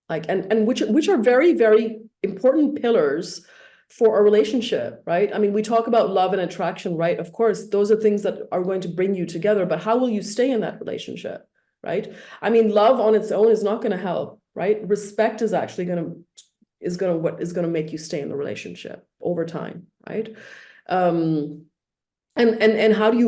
Like, and which are very, very important pillars for a relationship, right? I mean, we talk about love and attraction, right? Of course, those are things that are going to bring you together, but how will you stay in that relationship, right? I mean, love on its own is not going to help, right? Respect is actually what is going to make you stay in the relationship over time, right? And how do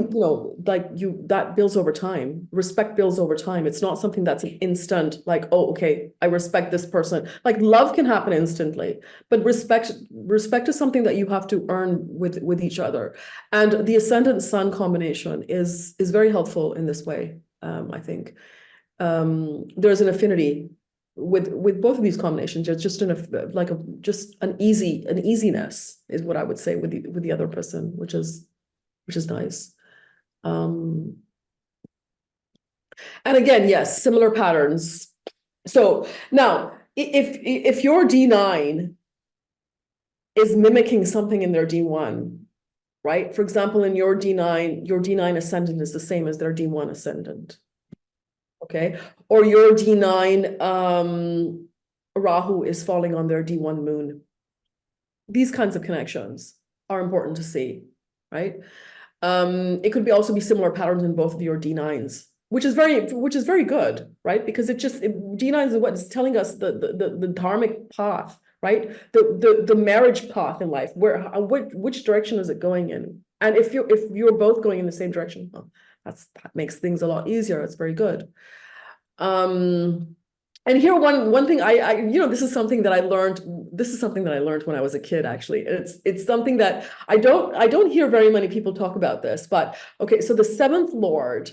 that builds over time. Respect builds over time. It's not something that's an instant, like, oh, okay, I respect this person. Like love can happen instantly, but respect is something that you have to earn with each other. And the ascendant sun combination is very helpful in this way. I think there's an affinity with both of these combinations. It's just an easiness is what I would say with the other person, which is nice. And again, yes, similar patterns. So now, if your D9 is mimicking something in their D1, right? For example, in your D9 ascendant is the same as their D1 ascendant. Okay. Or your D9 Rahu is falling on their D1 moon. These kinds of connections are important to see, right? It could also be similar patterns in both of your D9s, which is very good, right? Because D9 is what's telling us the dharmic path, right? The marriage path in life, which direction is it going in? And if you're both going in the same direction, well, that makes things a lot easier. It's very good. And here one thing this is something that I learned. This is something that I learned when I was a kid, actually. It's something that I don't hear very many people talk about this, but okay, so the seventh lord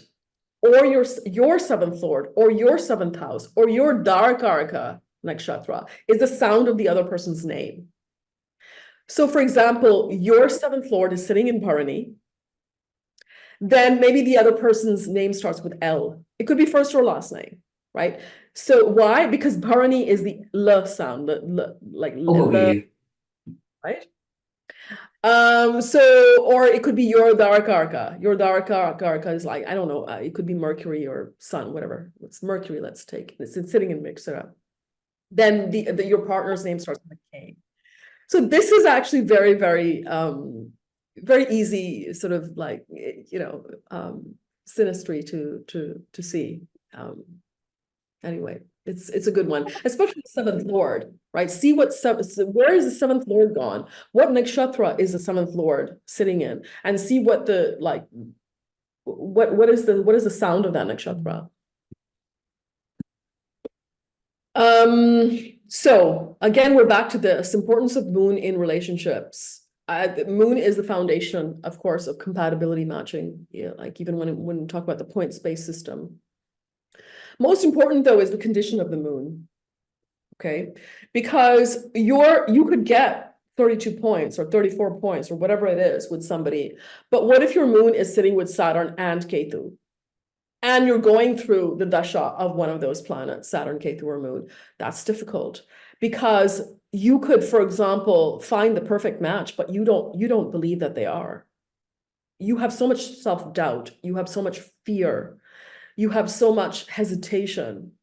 or your seventh lord or your seventh house or your Dharkaraka nakshatra is the sound of the other person's name. So for example, your seventh lord is sitting in Bharani, then maybe the other person's name starts with L. It could be first or last name, right? So why? Because Bharani is the L sound, like L, Okay. right? So, or it could be your Dharkaraka. Your Dharkaraka is like, I don't know, it could be Mercury or Sun, whatever. It's Mercury, let's take. It's sitting in Mixera. Then your partner's name starts with a K. So this is actually very, very, very easy, sort of like, synastry to see. Anyway. It's a good one, especially the seventh lord, right? See where is the seventh lord gone? What nakshatra is the seventh lord sitting in? And see what the like what is the sound of that nakshatra? So again, we're back to this importance of moon in relationships. The moon is the foundation, of course, of compatibility matching. Yeah, like even when we talk about the points-based system. Most important, though, is the condition of the moon. Okay, because you could get 32 points or 34 points or whatever it is with somebody, but what if your moon is sitting with Saturn and Ketu? And you're going through the dasha of one of those planets, Saturn, Ketu, or Moon. That's difficult because you could, for example, find the perfect match, but you don't believe that they are. You have so much self-doubt. You have so much fear. You have so much hesitation.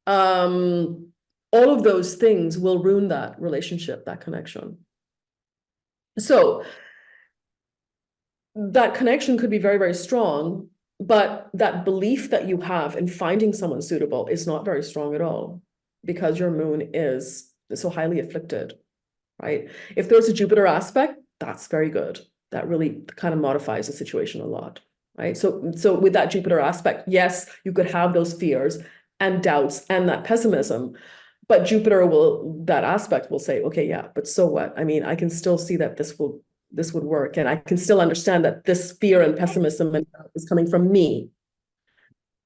All of those things will ruin that relationship, that connection. So that connection could be very, very strong, but that belief that you have in finding someone suitable is not very strong at all because your moon is so highly afflicted, right? If there's a Jupiter aspect, that's very good. That really kind of modifies the situation a lot, right? So with that Jupiter aspect, yes, you could have those fears and doubts and that pessimism, but that aspect will say, okay, yeah, but so what? I mean, I can still see that this would work. And I can still understand that this fear and pessimism is coming from me.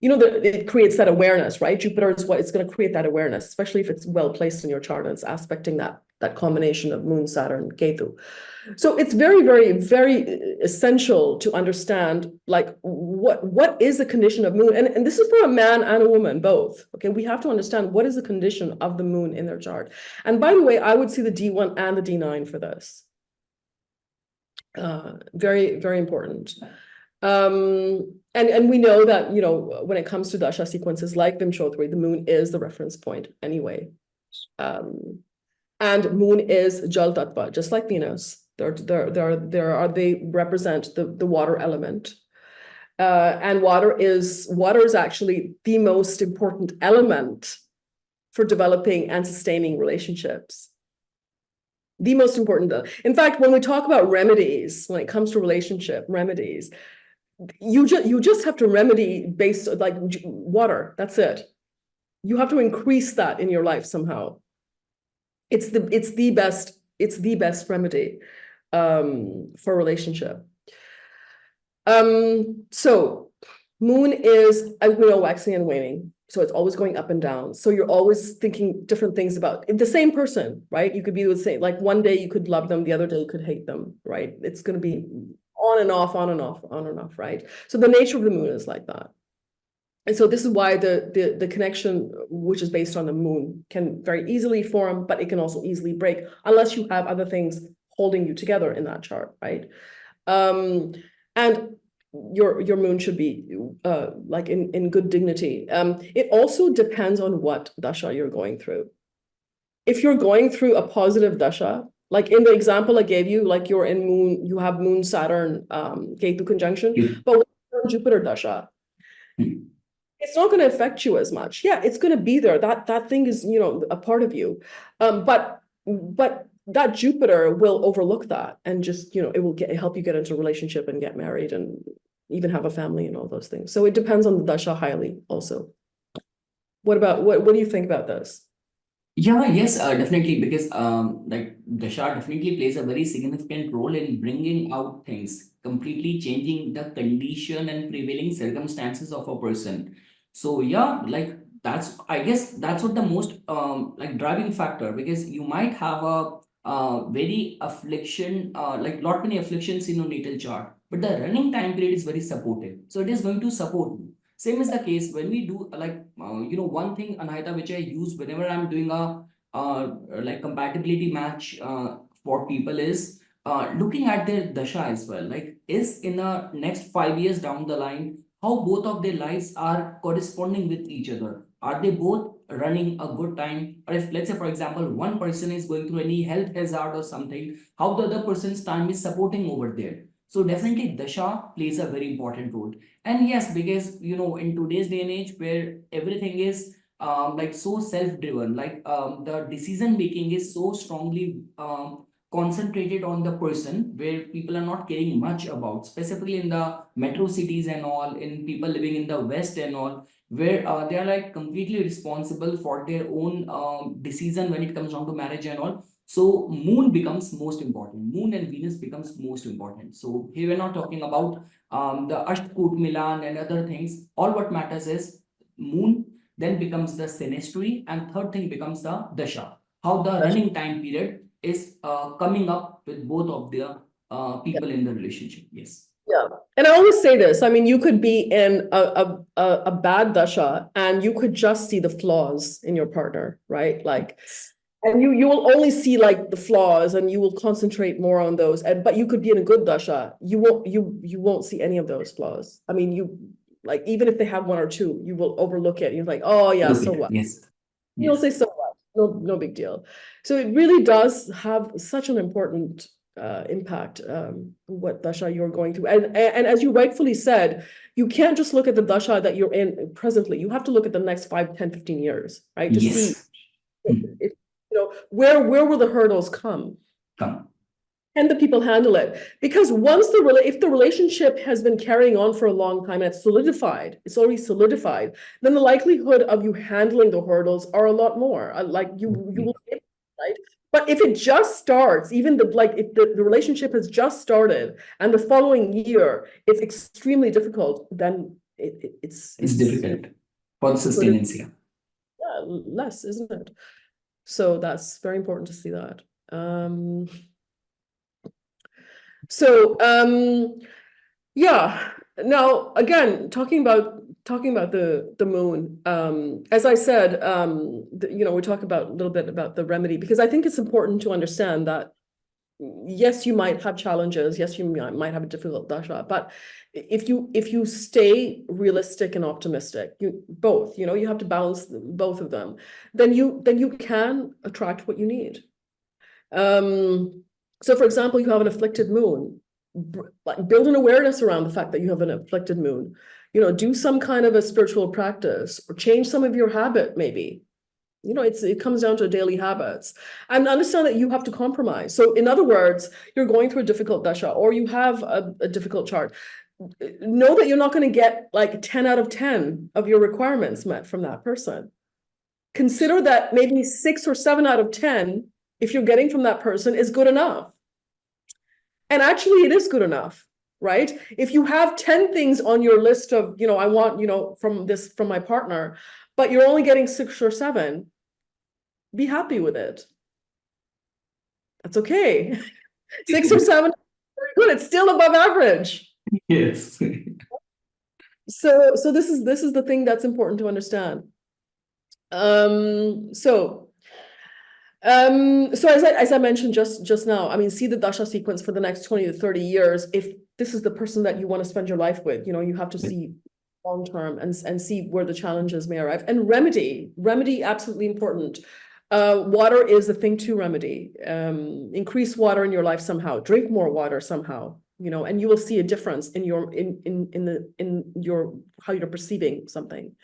It creates that awareness, right? Jupiter is what it's going to create that awareness, especially if it's well placed in your chart and it's aspecting that combination of Moon, Saturn, Ketu. So it's very, very, very essential to understand like what is the condition of Moon, and this is for a man and a woman both. Okay, we have to understand what is the condition of the Moon in their chart. And by the way, I would see the D1 and the D9 for this. Very, very important. And we know that, when it comes to dasha sequences like Vimshottari, the moon is the reference point anyway. And moon is Jal Tattva, just like Venus. They represent the water element. And water is actually the most important element for developing and sustaining relationships. The most important. In fact, when we talk about remedies, when it comes to relationship remedies, you just have to remedy based like water. That's it. You have to increase that in your life somehow. It's the best remedy for relationship. So moon is, as we know, waxing and waning. So it's always going up and down. So you're always thinking different things about the same person, right? You could be the same, like one day you could love them, the other day you could hate them, right? It's going to be on and off, on and off, on and off, right? So the nature of the moon is like that. And so this is why the connection, which is based on the moon, can very easily form, but it can also easily break unless you have other things holding you together in that chart, right? And your moon should be like in good dignity. It also depends on what dasha you're going through. If you're going through a positive dasha, like in the example I gave you, like you're in moon, you have moon, Saturn, Ketu conjunction, but Jupiter dasha, it's not going to affect you as much. Yeah, it's going to be there. That thing is, a part of you. But that Jupiter will overlook that and just, it will help you get into a relationship and get married and even have a family and all those things. So it depends on the dasha highly also. What do you think about this? Yeah, yes, definitely, because like Dasha definitely plays a very significant role in bringing out things, completely changing the condition and prevailing circumstances of a person. So yeah, like I guess that's what the most like driving factor, because you might have a very affliction, like lot many afflictions in your natal chart, but the running time period is very supportive. So it is going to support you. Same is the case when we do like one thing, Anahita, which I use whenever I'm doing a like compatibility match for people is looking at their dasha as well. Like, is in the next 5 years down the line, how both of their lives are corresponding with each other? Are they both running a good time? Or if, let's say, for example, one person is going through any health hazard or something, how the other person's time is supporting over there? So definitely dasha plays a very important role. And yes, because in today's day and age where everything is like so self-driven. Like the decision making is so strongly concentrated on the person, where people are not caring much about, specifically in the metro cities and all, in people living in the West and all, where they are like completely responsible for their own decision when it comes down to marriage and all. So moon becomes most important. Moon and Venus becomes most important. So here we're not talking about the Ashtkut Milan and other things. All what matters is moon, then becomes the synastry, and third thing becomes the dasha. How the That's running time period is coming up with both of the yeah. people in the relationship. Yes. Yeah. And I always say this, I mean, you could be in a bad dasha and you could just see the flaws in your partner, right? Like, and you will only see like the flaws and you will concentrate more on those. And but you could be in a good dasha, you won't see any of those flaws. I mean, you like even if they have one or two, you will overlook it. You're like, oh yeah, Look so at it. what? Yes. You'll Yes. say so what? No big deal. So it really does have such an important impact, what dasha you're going through. And as you rightfully said, you can't just look at the dasha that you're in presently. You have to look at the next 5, 10, 15 years, right? To see Yes. Hmm. if, where will the hurdles come? Come. Can the people handle it? Because if the relationship has been carrying on for a long time and it's already solidified, then the likelihood of you handling the hurdles are a lot more. Like you will, right? But if it just starts, even if the relationship has just started and the following year it's extremely difficult, then It's it's difficult for the good, sustenance here. yeah, less, isn't it? So that's very important to see that. So yeah. Now again, talking about the moon. As I said, we talk about a little bit about the remedy because I think it's important to understand that yes, you might have challenges. Yes, you might have a difficult dasha, but if you stay realistic and optimistic, you have to balance both of them. Then you can attract what you need. So for example, you have an afflicted moon, like build an awareness around the fact that you have an afflicted moon. Do some kind of a spiritual practice or change some of your habit, maybe. It comes down to daily habits and understand that you have to compromise. So in other words, you're going through a difficult dasha or you have a difficult chart. Know that you're not going to get like 10 out of 10 of your requirements met from that person. Consider that maybe 6 or 7 out of 10, if you're getting from that person, is good enough. And actually it is good enough, right? If you have 10 things on your list of, I want, from my partner, but you're only getting 6 or 7, be happy with it. That's okay. 6 or 7, very good. It's still above average. Yes. So this is the thing that's important to understand. So as I mentioned just now, I mean, see the dasha sequence for the next 20 to 30 years. If this is the person that you want to spend your life with, you have to see long term and see where the challenges may arrive. And remedy, absolutely important. Water is the thing to remedy. Increase water in your life somehow. Drink more water somehow. And you will see a difference in your how you're perceiving something.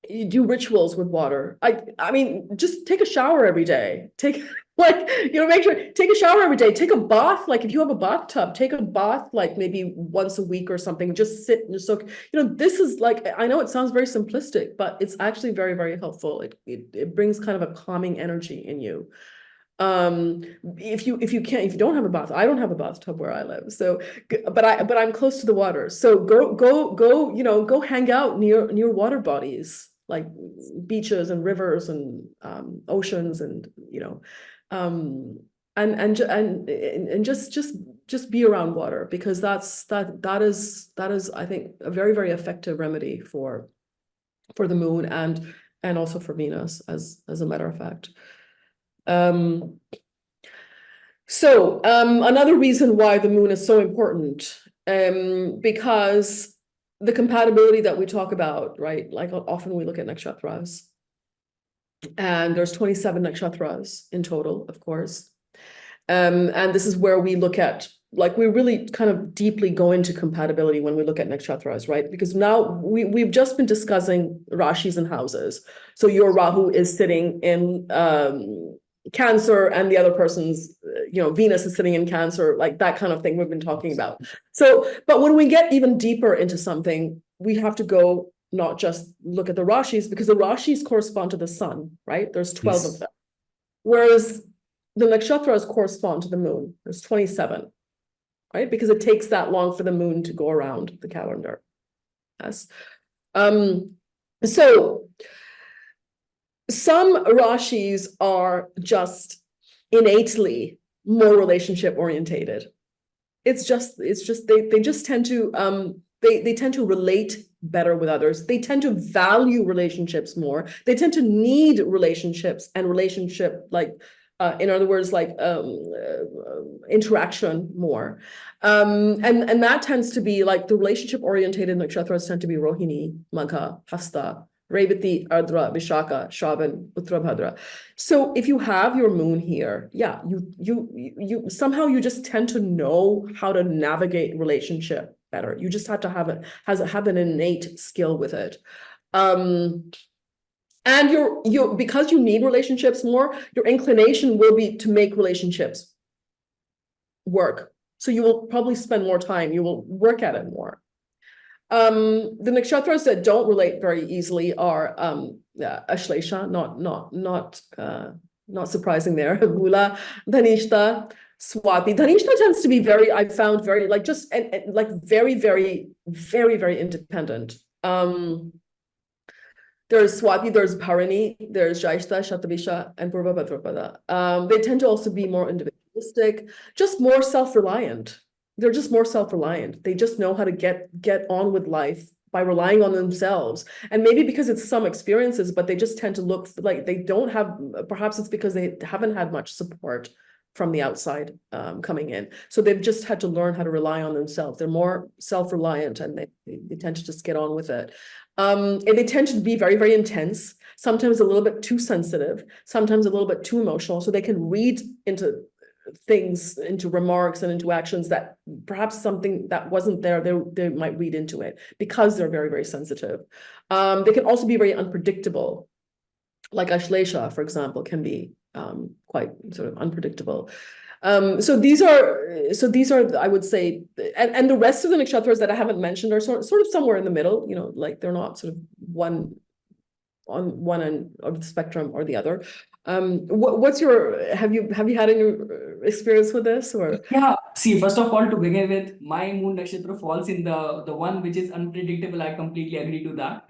You do rituals with water. I mean, just take a shower every day. Make sure take a shower every day. Take a bath. Like if you have a bathtub, take a bath like maybe once a week or something. Just sit and just soak. This is like, I know it sounds very simplistic, but it's actually very, very helpful. It brings kind of a calming energy in you. If you don't have a bath, I don't have a bathtub where I live, so but I'm close to the water, so go hang out near water bodies like beaches and rivers and oceans and and just be around water, because that is I think a very, very effective remedy for the moon and also for Venus, as a matter of fact. So another reason why the moon is so important, because the compatibility that we talk about, right? Like often we look at nakshatras, and there's 27 nakshatras in total, of course. And this is where we look at like we really kind of deeply go into compatibility when we look at nakshatras, right? Because now we've just been discussing rashis and houses. So your Rahu is sitting in Cancer, and the other person's, Venus is sitting in Cancer, like that kind of thing we've been talking about. So, but when we get even deeper into something, we have to go not just look at the rashis, because the rashis correspond to the sun, right? There's 12 of Yes. them. Whereas the nakshatras correspond to the moon. There's 27, right? Because it takes that long for the moon to go around the calendar. Yes. So some rashis are just innately more relationship orientated. It's just they just tend to they tend to relate better with others. They tend to value relationships more. They tend to need relationships and relationship, like in other words, like interaction more. And that tends to be like the relationship orientated nakshatras tend to be Rohini, Magha, Hasta, Revati, Ardra, Vishaka, Shravan, Uttarabhadra. So if you have your moon here, yeah, you somehow you just tend to know how to navigate relationship better. You just have to have an innate skill with it. And you because you need relationships more, your inclination will be to make relationships work. So you will probably spend more time, you will work at it more. The nakshatras that don't relate very easily are Ashlesha, not surprising there. Mula, Dhanishta, Swati. Dhanishta tends to be I found very like just and like very, very, very, very independent. There's Swati, there's Bharani, there's Jaishta, Shatabisha, and Purva Bhadrapada. They tend to also be more individualistic, just more self-reliant. They're just more self-reliant. They just know how to get on with life by relying on themselves. And maybe because it's some experiences, but they just tend to look like they don't have, perhaps it's because they haven't had much support from the outside coming in. So they've just had to learn how to rely on themselves. They're more self-reliant, and they tend to just get on with it. And they tend to be very, very intense, sometimes a little bit too sensitive, sometimes a little bit too emotional. So they can read into things, into remarks and into actions that perhaps something that wasn't there, they might read into it because they're very, very sensitive. They can also be very unpredictable. Like Ashlesha, for example, can be quite sort of unpredictable. So these are, I would say, and the rest of the nakshatras that I haven't mentioned are sort of somewhere in the middle, like they're not sort of one end of the spectrum or the other. What's your, have you had any experience with this, or? Yeah, see, first of all, to begin with, my moon nakshatra falls in the one which is unpredictable. I completely agree to that.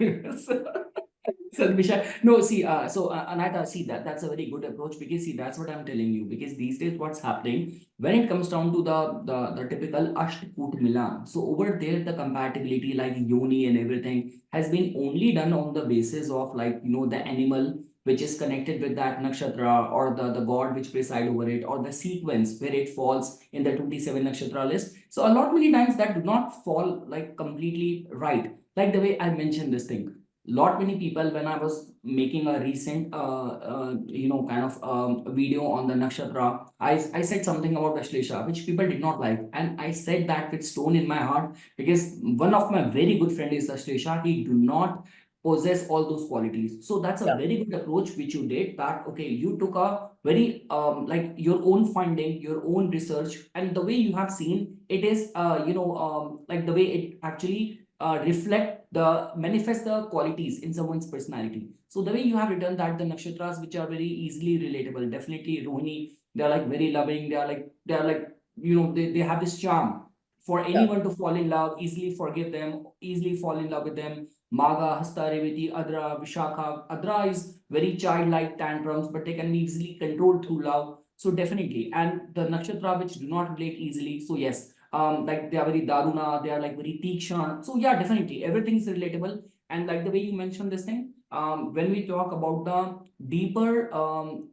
So, Vishal, no, see, Anahita, see that's a very good approach, because see that's what I'm telling you, because these days what's happening when it comes down to the typical Ashtakut Milan. So over there, the compatibility like Yoni and everything has been only done on the basis of like the animal which is connected with that nakshatra, or the god which preside over it, or the sequence where it falls in the 27 nakshatra list. So a lot many times that do not fall like completely right, like the way I mentioned this thing. Lot many people, when I was making a recent kind of video on the nakshatra, I said something about Ashlesha which people did not like, and I said that with stone in my heart, because one of my very good friend is Ashlesha. He do not possess all those qualities. So that's a Yeah. very good approach which you did, that okay, you took a very like your own finding, your own research, and the way you have seen it is like the way it actually reflect the manifest the qualities in someone's personality. So the way you have written that the nakshatras which are very easily relatable, definitely Rohini, they are like very loving, they are like they have this charm for Yeah. anyone to fall in love, easily forgive them, easily fall in love with them. Maga, Hasta, Revati, Adra, Vishakha. Adra is very childlike tantrums, but they can be easily controlled through love. So definitely, and the nakshatra which do not relate easily. So yes, like they are very daruna, they are like very tikshan. So yeah, definitely everything is relatable. And like the way you mentioned this thing, when we talk about the deeper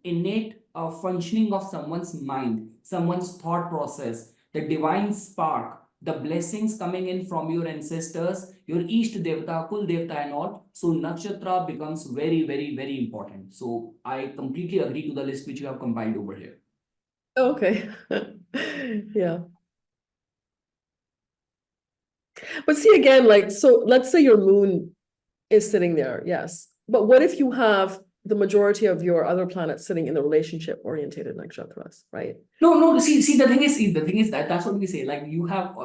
innate functioning of someone's mind, someone's thought process, the divine spark, the blessings coming in from your ancestors, your East Devata, Kul Devata, and all. So nakshatra becomes very, very, very important. So I completely agree to the list which you have compiled over here. Okay. Yeah. But see again, like, so let's say your moon is sitting there, yes. But what if you have the majority of your other planets sitting in the relationship orientated nakshatras, right? No, no. See, the thing is that that's what we say. Like you have,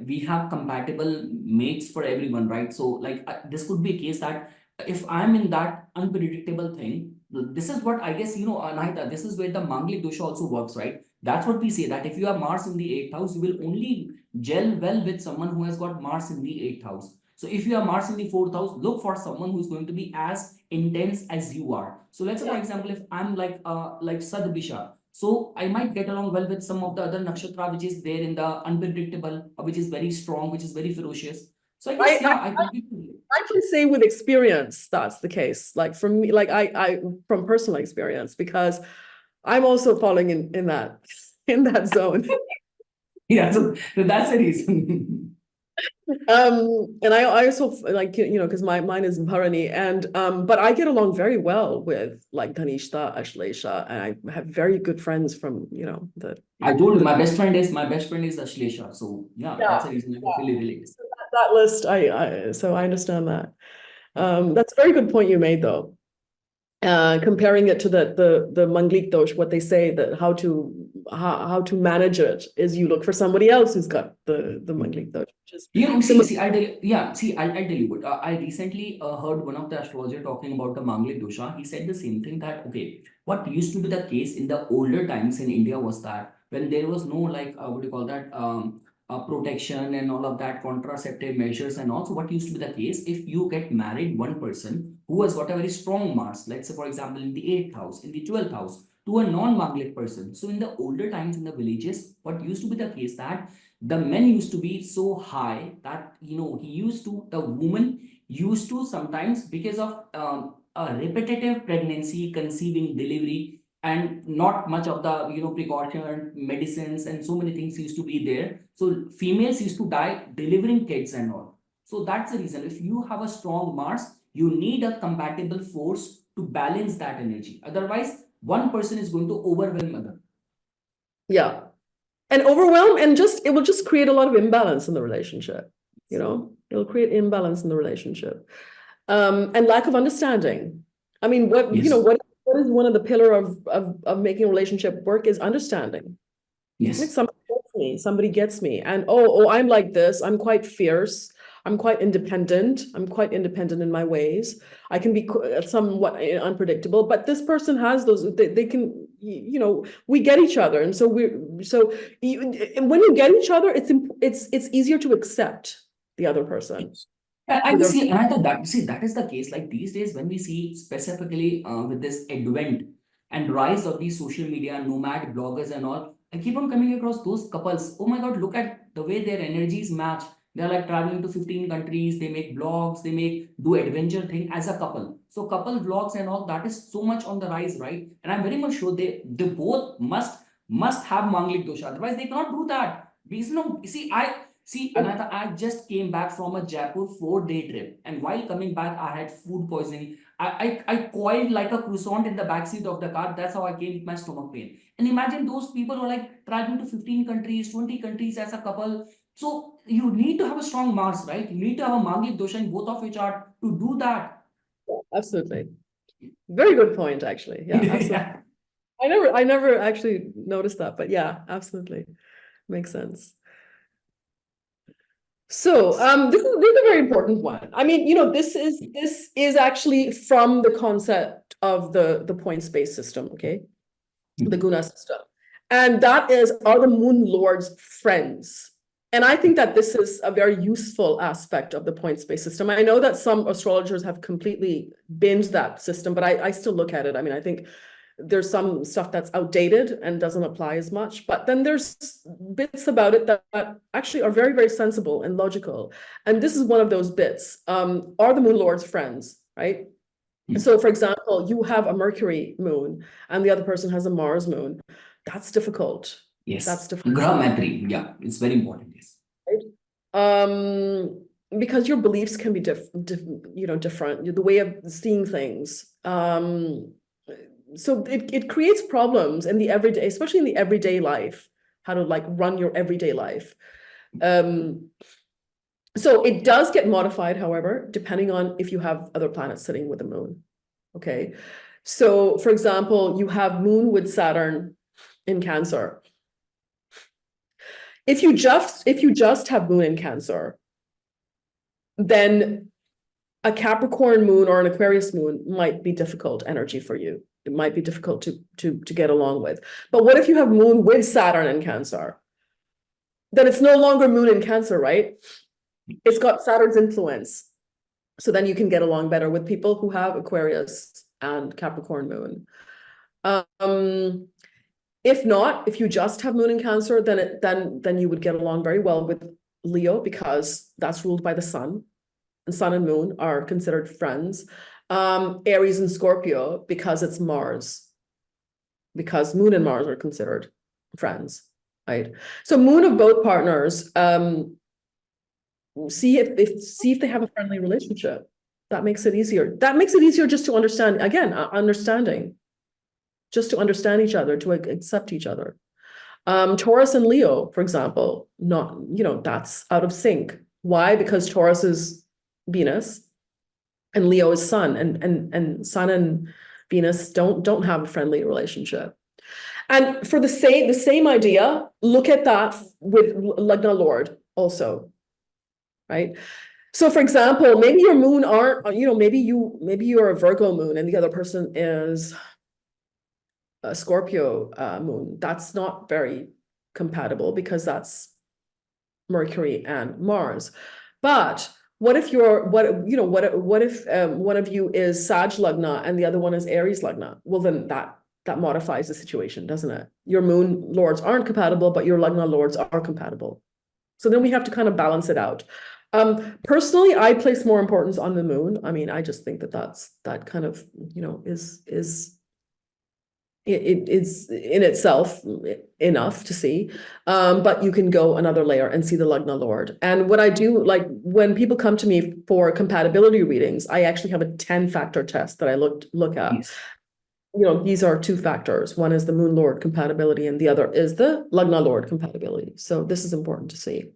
we have compatible mates for everyone, right? So, like, this could be a case that if I'm in that unpredictable thing, this is what I guess, Anahita, this is where the Manglik dosha also works, right? That's what we say, that if you have Mars in the eighth house, you will only gel well with someone who has got Mars in the eighth house. So if you have Mars in the fourth house, look for someone who's going to be as intense as you are. So let's say, for Yeah. example, if I'm like Sadbisha, so I might get along well with some of the other nakshatra which is there in the unpredictable, which is very strong, which is very ferocious. So I guess, I, yeah, I completely. I can say with experience that's the case. Like for me, like I from personal experience, because I'm also falling in that in that zone. Yeah, so that's the reason. And I also like, because mine is Bharani, and but I get along very well with like Dhanishta, Ashlesha, and I have very good friends from, the I told you the my best friend is Ashlesha. So yeah, yeah, that's the reason I yeah. can really relate. So that list, so I understand that. That's a very good point you made though. Comparing it to the Manglik dosh, what they say that how to manage it is you look for somebody else who's got the Manglik dosh, which is similar. I'll tell you what. I recently heard one of the astrologer talking about the Manglik dosha. He said the same thing that, okay, what used to be the case in the older times in India was that when there was no what do you call that, protection and all of that contraceptive measures and also what used to be the case if you get married one person who has got a very strong Mars, let's say for example in the eighth house, in the 12th house, to a non-Manglik person. So in the older times in the villages, what used to be the case that the men used to be so high that the woman used to sometimes because of a repetitive pregnancy, conceiving, delivery, and not much of the precaution medicines and so many things used to be there, so females used to die delivering kids and all. So that's the reason, if you have a strong Mars, you need a compatible force to balance that energy, otherwise one person is going to overwhelm other. Yeah. And overwhelm, and just it will just create a lot of imbalance in the relationship. It'll create imbalance in the relationship. And lack of understanding. I mean, Yes. what is one of the pillar of making a relationship work is understanding. Like Yes. somebody gets me, and oh, I'm like this. I'm quite fierce. I'm quite independent. I'm quite independent in my ways. I can be somewhat unpredictable, but this person has those. They can, we get each other, and so when you get each other, it's easier to accept the other person. I With can their, see, and I thought that, see, that is the case. Like these days, when we see specifically with this advent and rise of these social media nomad bloggers and all, I keep on coming across those couples. Oh my God, look at the way their energies match. They're like traveling to 15 countries. They make blogs. They do adventure thing as a couple. So couple vlogs and all that is so much on the rise, right? And I'm very much sure they both must have Manglik dosha. Otherwise, they cannot do that. Because see, Ananta, I just came back from a Jaipur 4-day trip, and while coming back, I had food poisoning. I coiled like a croissant in the backseat of the car. That's how I came with my stomach pain. And imagine those people who are like traveling to 15 countries, 20 countries as a couple. So you need to have a strong Mars, right? You need to have a Manglik dosha in both of your chart to do that. absolutely, very good point, actually. Yeah, absolutely. Yeah. I never actually noticed that, but yeah, absolutely makes sense. So this is a very important one. I mean, this is actually from the concept of the point space system, okay? The guna system. And that is, are the moon lords friends? And I think that this is a very useful aspect of the point space system. I know that some astrologers have completely binged that system, but I still look at it. I mean, I think there's some stuff that's outdated and doesn't apply as much, but then there's bits about it that actually are very, very sensible and logical. And this is one of those bits. Are the moon lords friends, right? So for example, you have a Mercury moon and the other person has a Mars moon. That's difficult. That's Yes. difficult. Grametry. Yeah, it's very important. Yes. Right? Because your beliefs can be different, the way of seeing things. So it creates problems in the everyday, especially in the everyday life, how to like run your everyday life. Um, So it does get modified, however, depending on if you have other planets sitting with the moon. Okay. So, for example, you have moon with Saturn in Cancer. If you just have moon in Cancer, then a Capricorn moon or an Aquarius moon might be difficult energy for you. It might be difficult to get along with. But what if you have moon with Saturn in Cancer? Then it's no longer moon in Cancer, right? It's got Saturn's influence. So then you can get along better with people who have Aquarius and Capricorn moon. If not, if you just have moon in Cancer, then you would get along very well with Leo, because that's ruled by the sun, and sun and moon are considered friends. Aries and Scorpio, because it's Mars, because moon and Mars are considered friends, right? So moon of both partners, see if they have a friendly relationship. That makes it easier. That makes it easier just to understand, again, understanding, just to understand each other, to accept each other. Taurus and Leo, for example, not, that's out of sync. Why? Because Taurus is Venus and Leo is Sun, and Sun and Venus don't have a friendly relationship. And for the same idea, look at that with Lagna Lord also, right? So, for example, maybe your moon aren't, maybe you're a Virgo moon and the other person is a Scorpio moon. That's not very compatible, because that's Mercury and Mars. But what if what if one of you is Sag Lagna and the other one is Aries Lagna? Well, then that modifies the situation, doesn't it? Your moon lords aren't compatible, but your Lagna lords are compatible. So then we have to kind of balance it out. Personally, I place more importance on the moon. I mean, I just think that kind of, is it is in itself enough to see. But you can go another layer and see the Lagna Lord. And what I do, like when people come to me for compatibility readings, I actually have a 10-factor test that I look at. Yes. These are 2 factors. One is the Moon Lord compatibility, and the other is the Lagna Lord compatibility. So this is important to see.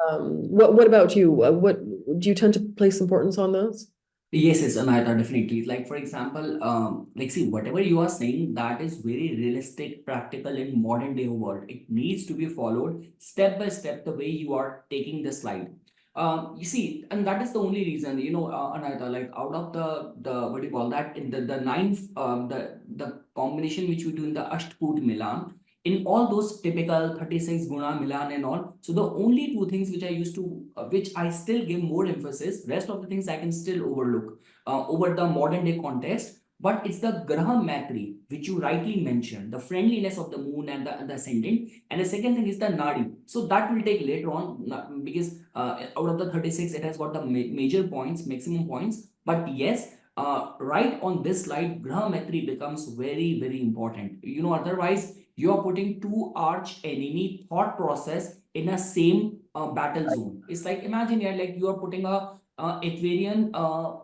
What about you? What do you tend to place importance on those? Yes, yes, Anahita, definitely. Like for example, see, whatever you are saying, that is very realistic, practical in modern day world. It needs to be followed step by step, the way you are taking the slide. You see, and that is the only reason, Anahita, like out of the what do you call that, in the ninth, the combination which we do in the Ashtput Milan, in all those typical 36 Guna Milan and all. So the only 2 things which I used to, which I still give more emphasis, rest of the things I can still overlook over the modern day context. But it's the Graha Matri, which you rightly mentioned, the friendliness of the moon and the ascendant. And the second thing is the Nadi. So that will take later on, because out of the 36, it has got the major points, maximum points. But yes, right on this slide, Graha Matri becomes very, very important. Otherwise, you are putting 2 arch enemy thought process in a same battle zone. It's like, imagine here, like you are putting a Aquarian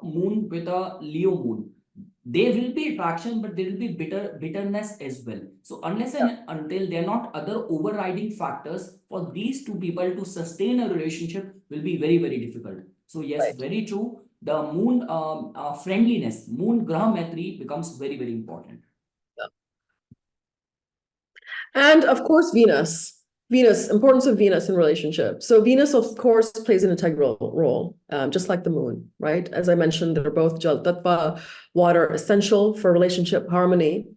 moon with a Leo moon. There will be attraction, but there will be bitterness as well. So unless Yeah, and until there are not other overriding factors, for these 2 people to sustain a relationship will be very, very difficult. So yes, right. very true. The moon friendliness, moon graha matri becomes very, very important. And of course, importance of Venus in relationships. So Venus, of course, plays an integral role, just like the moon, right? As I mentioned, they're both Jal Tattva, water, essential for relationship harmony.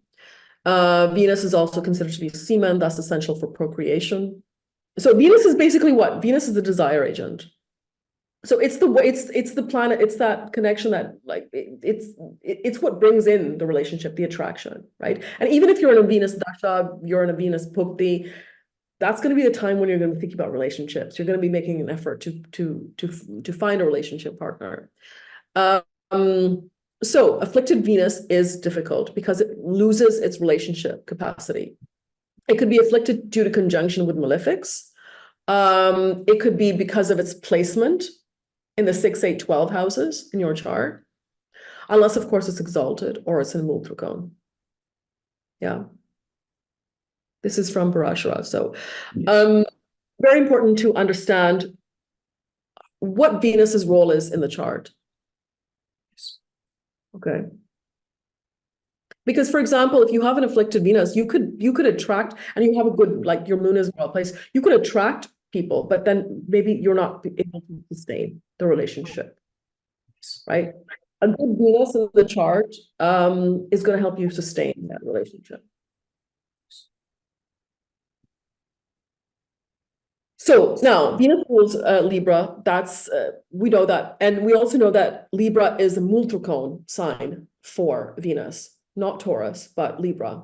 Venus is also considered to be semen, thus essential for procreation. So Venus is basically what? Venus is the desire agent. So it's the planet, it's that connection that like it's what brings in the relationship, the attraction, right? And even if you're in a Venus dasha, you're in a Venus bhukti, that's going to be the time when you're going to think about relationships. You're going to be making an effort to find a relationship partner. So afflicted Venus is difficult because it loses its relationship capacity. It could be afflicted due to conjunction with malefics. It could be because of its placement in the 6, 8, 12 houses in your chart, unless of course it's exalted or it's in Multrikon. Yeah. This is from Parashara. So very important to understand what Venus's role is in the chart. Okay. Because, for example, if you have an afflicted Venus, you could attract, and you have a good, like your moon is well placed, you could attract people, but then maybe you're not able to sustain the relationship, right? A good Venus in the chart is going to help you sustain that relationship. So now Venus rules Libra. That's we know that, and we also know that Libra is a multicone sign for Venus, not Taurus, but Libra,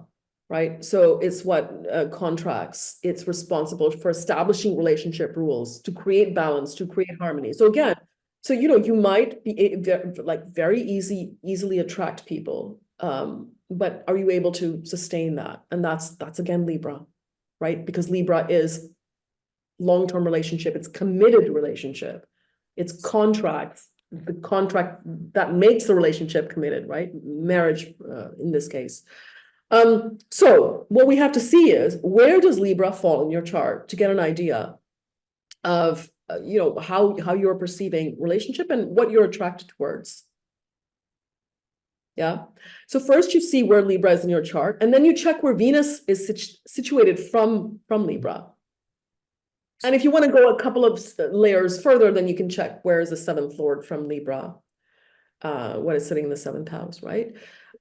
right? So it's what contracts. It's responsible for establishing relationship rules to create balance, to create harmony. So again, so you might be like very easily attract people, but are you able to sustain that? And that's again Libra, right? Because Libra is long-term relationship, it's committed relationship, it's contracts, the contract that makes the relationship committed, right? Marriage in this case. So what we have to see is, where does Libra fall in your chart to get an idea of how you're perceiving relationship and what you're attracted towards. Yeah. So first you see where Libra is in your chart, and then you check where Venus is situated from Libra. And if you want to go a couple of layers further, then you can check where is the seventh lord from Libra, what is sitting in the seventh house, right?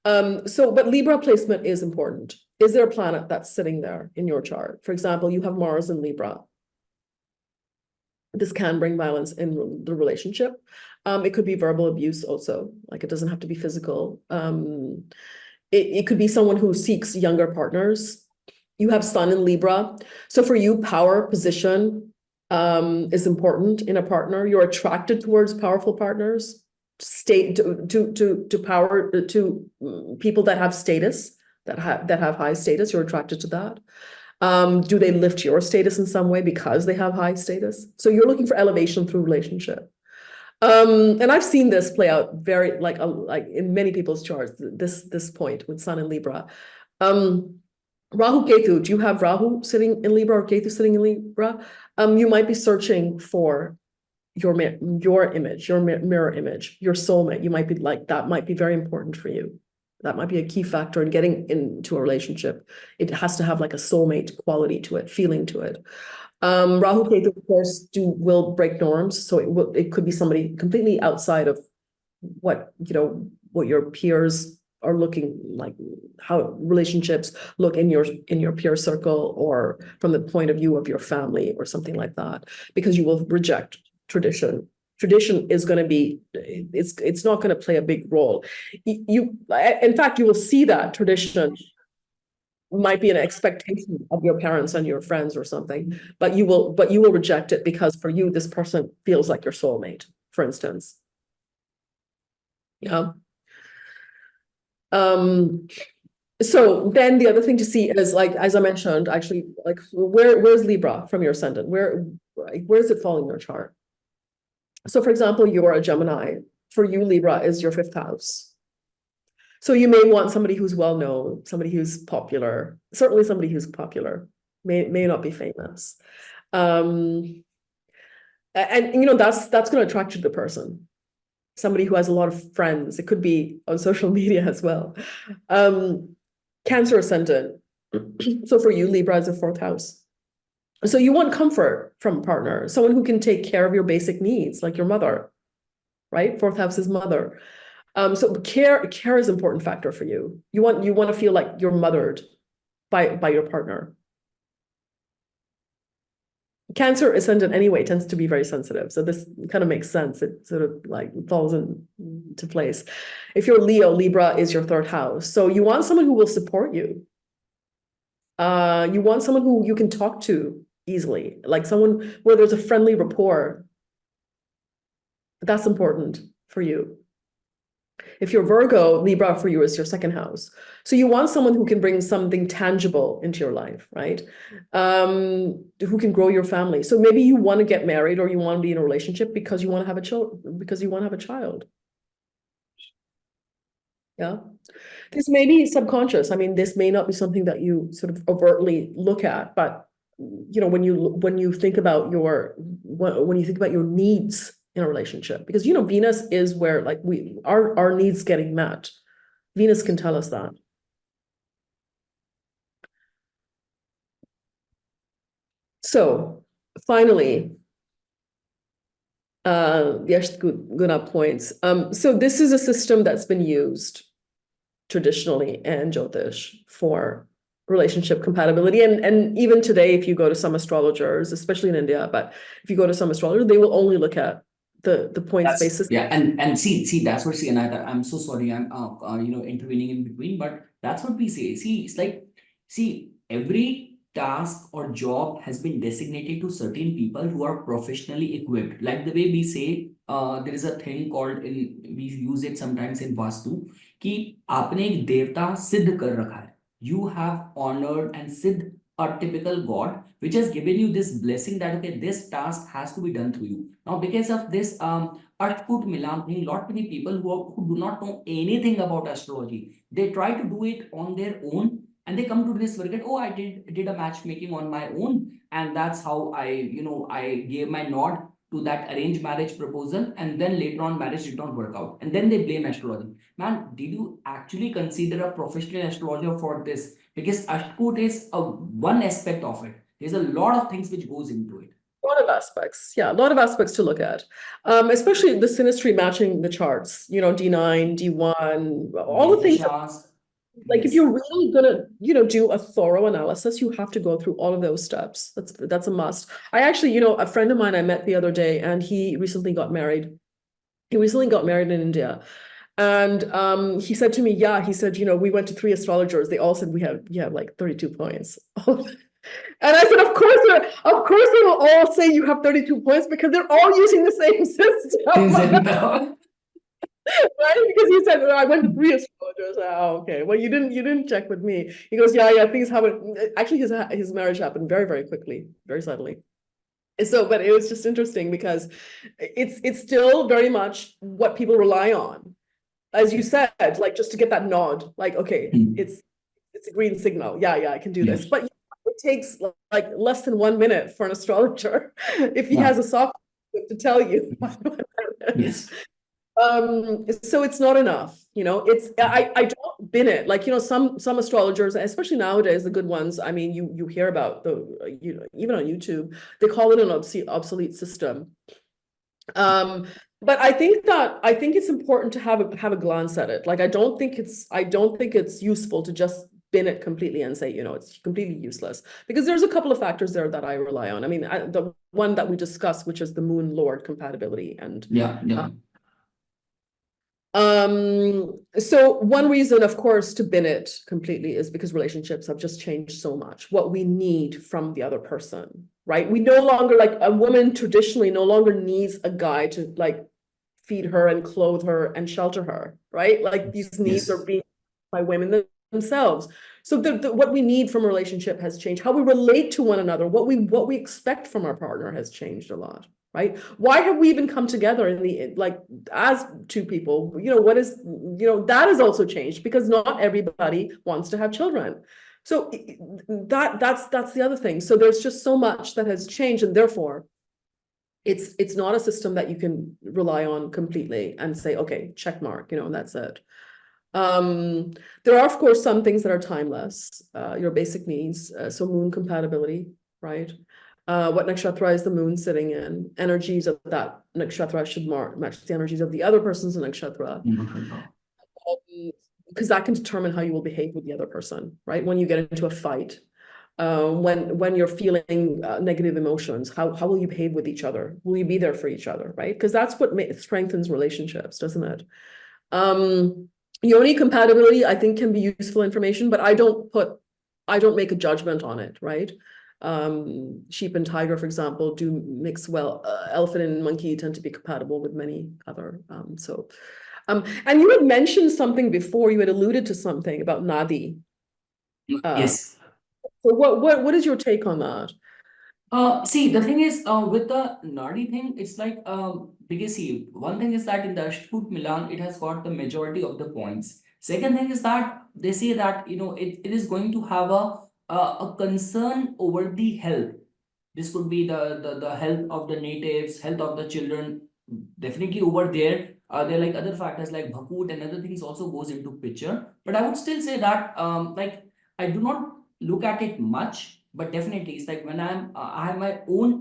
But Libra placement is important. Is there a planet that's sitting there in your chart? For example, you have Mars in Libra. This can bring violence in the relationship. It could be verbal abuse also, like it doesn't have to be physical. It could be someone who seeks younger partners. You have Sun in Libra. So for you, power position is important in a partner. You're attracted towards powerful partners, to power, to people that have status, that have high status. You're attracted to that. Do they lift your status in some way because they have high status? So you're looking for elevation through relationship. And I've seen this play out very like in many people's charts, this point with Sun in Libra. Rahu Ketu, do you have Rahu sitting in Libra or Ketu sitting in Libra? You might be searching for your image, your mirror image, your soulmate. You might be like, that might be very important for you. That might be a key factor in getting into a relationship. It has to have like a soulmate quality to it, feeling to it. Rahu Ketu, of course, will break norms. So it could be somebody completely outside of what your peers are looking like, how relationships look in your peer circle, or from the point of view of your family or something like that, because you will reject tradition. Tradition is going to be, it's not going to play a big role. In fact, you will see that tradition might be an expectation of your parents and your friends or something, but you will reject it because for you, this person feels like your soulmate, for instance. Yeah. So then the other thing to see is, like, as I mentioned, actually, like, where's Libra from your ascendant? Where does it fall in your chart? So for example, you're a Gemini. For you, Libra is your fifth house. So you may want somebody who's well-known, somebody who's popular, certainly somebody who's popular, may not be famous. And that's going to attract you to the person. Somebody who has a lot of friends. It could be on social media as well. Cancer ascendant. So for you, Libra is the fourth house. So you want comfort from a partner, someone who can take care of your basic needs, like your mother, right? Fourth house is mother. So care is an important factor for you. You want to feel like you're mothered by your partner. Cancer ascendant anyway tends to be very sensitive. So this kind of makes sense. It sort of like falls into place. If you're Leo, Libra is your third house. So you want someone who will support you. You want someone who you can talk to easily, like someone where there's a friendly rapport. That's important for you. If you're Virgo, Libra for you is your second house. So you want someone who can bring something tangible into your life, right? Who can grow your family. So maybe you want to get married, or you want to be in a relationship because you want to have a child. Yeah. This may be subconscious. I mean, this may not be something that you sort of overtly look at, but when you think about your needs in a relationship, because you know Venus is where like our needs getting met. Venus can tell us that. So finally, yes, good up points. So this is a system that's been used traditionally in Jyotish for relationship compatibility. And even today, if you go to some astrologers, especially in India, but if you go to some astrologers, they will only look at the points basis. Yeah, and see, that's what see, Anahita, I'm so sorry, I'm intervening in between, but that's what we say. See, it's like, see, every task or job has been designated to certain people who are professionally equipped. Like the way we say, there is a thing called in we use it sometimes in Vastu, कि आपने एक देवता सिद्ध कर रखा है. You have honored and siddh a typical god which has given you this blessing that okay, this task has to be done through you. Now, because of this Ashtkut Milan thing, lot many people who do not know anything about astrology, they try to do it on their own, and they come to this forget, oh, I did a matchmaking on my own, and that's how I gave my nod to that arranged marriage proposal, and then later on marriage did not work out, and then they blame astrology. Man, did you actually consider a professional astrologer for this? Because Ashtkut is one aspect of it. There's a lot of things which goes into it. A lot of aspects, yeah, a lot of aspects to look at, especially the synastry matching the charts, you know, D9, D1, all the things. Like if you're really gonna, do a thorough analysis, you have to go through all of those steps. That's a must. I actually, a friend of mine I met the other day, and he recently got married. He recently got married in India. And he said to me, yeah, he said, we went to 3 astrologers. They all said you have like 32 points. And I said, of course they will all say you have 32 points because they're all using the same system. Right? Because he said, I went to 3 astrologers. Oh, okay. Well, you didn't check with me. He goes, yeah, things happen. Actually, his marriage happened very, very quickly, very suddenly. So, but it was just interesting because it's still very much what people rely on. As you said, like just to get that nod, like, okay, it's a green signal. Yeah, I can do this. But it takes like less than 1 minute for an astrologer if he has a software to tell you. Yes. So it's not enough, I don't bin it. Like, some astrologers, especially nowadays, the good ones, I mean, you hear about even on YouTube, they call it an obsolete system. But I think it's important to have a glance at it. Like, I don't think it's useful to just bin it completely and say, it's completely useless, because there's a couple of factors there that I rely on. I mean, the one that we discussed, which is the moon lord compatibility, and so one reason, of course, to bin it completely is because relationships have just changed so much. What we need from the other person, right? We no longer, like, a woman traditionally no longer needs a guy to like feed her and clothe her and shelter her, right? Like, these needs are being by women themselves. So what we need from a relationship has changed. How we relate to one another, what we expect from our partner has changed a lot. Right? Why have we even come together as 2 people? That has also changed because not everybody wants to have children. So that's the other thing. So there's just so much that has changed, and therefore it's not a system that you can rely on completely and say, okay, check mark, and that's it. There are, of course, some things that are timeless, your basic needs, so moon compatibility, right? What nakshatra is the moon sitting in? Energies of that nakshatra should match the energies of the other person's nakshatra. Because that can determine how you will behave with the other person, right? When you get into a fight, when you're feeling negative emotions, how will you behave with each other? Will you be there for each other, right? Because that's what strengthens relationships, doesn't it? Yoni compatibility, I think, can be useful information, but I don't make a judgment on it, right? Sheep and tiger, for example, do mix well. Elephant and monkey tend to be compatible with many other. And you had mentioned something before. You had alluded to something about Nadi. Yes. So what is your take on that? See, the thing is, with the Nadi thing, it's like, because see, one thing is that in the Ashtkut Milan, it has got the majority of the points. Second thing is that they say that, it is going to have a concern over the health. This could be the health of the natives, health of the children, definitely over there, there are like other factors like bhakut and other things also goes into picture. But I would still say that like I do not look at it much, but definitely it's like when I have my own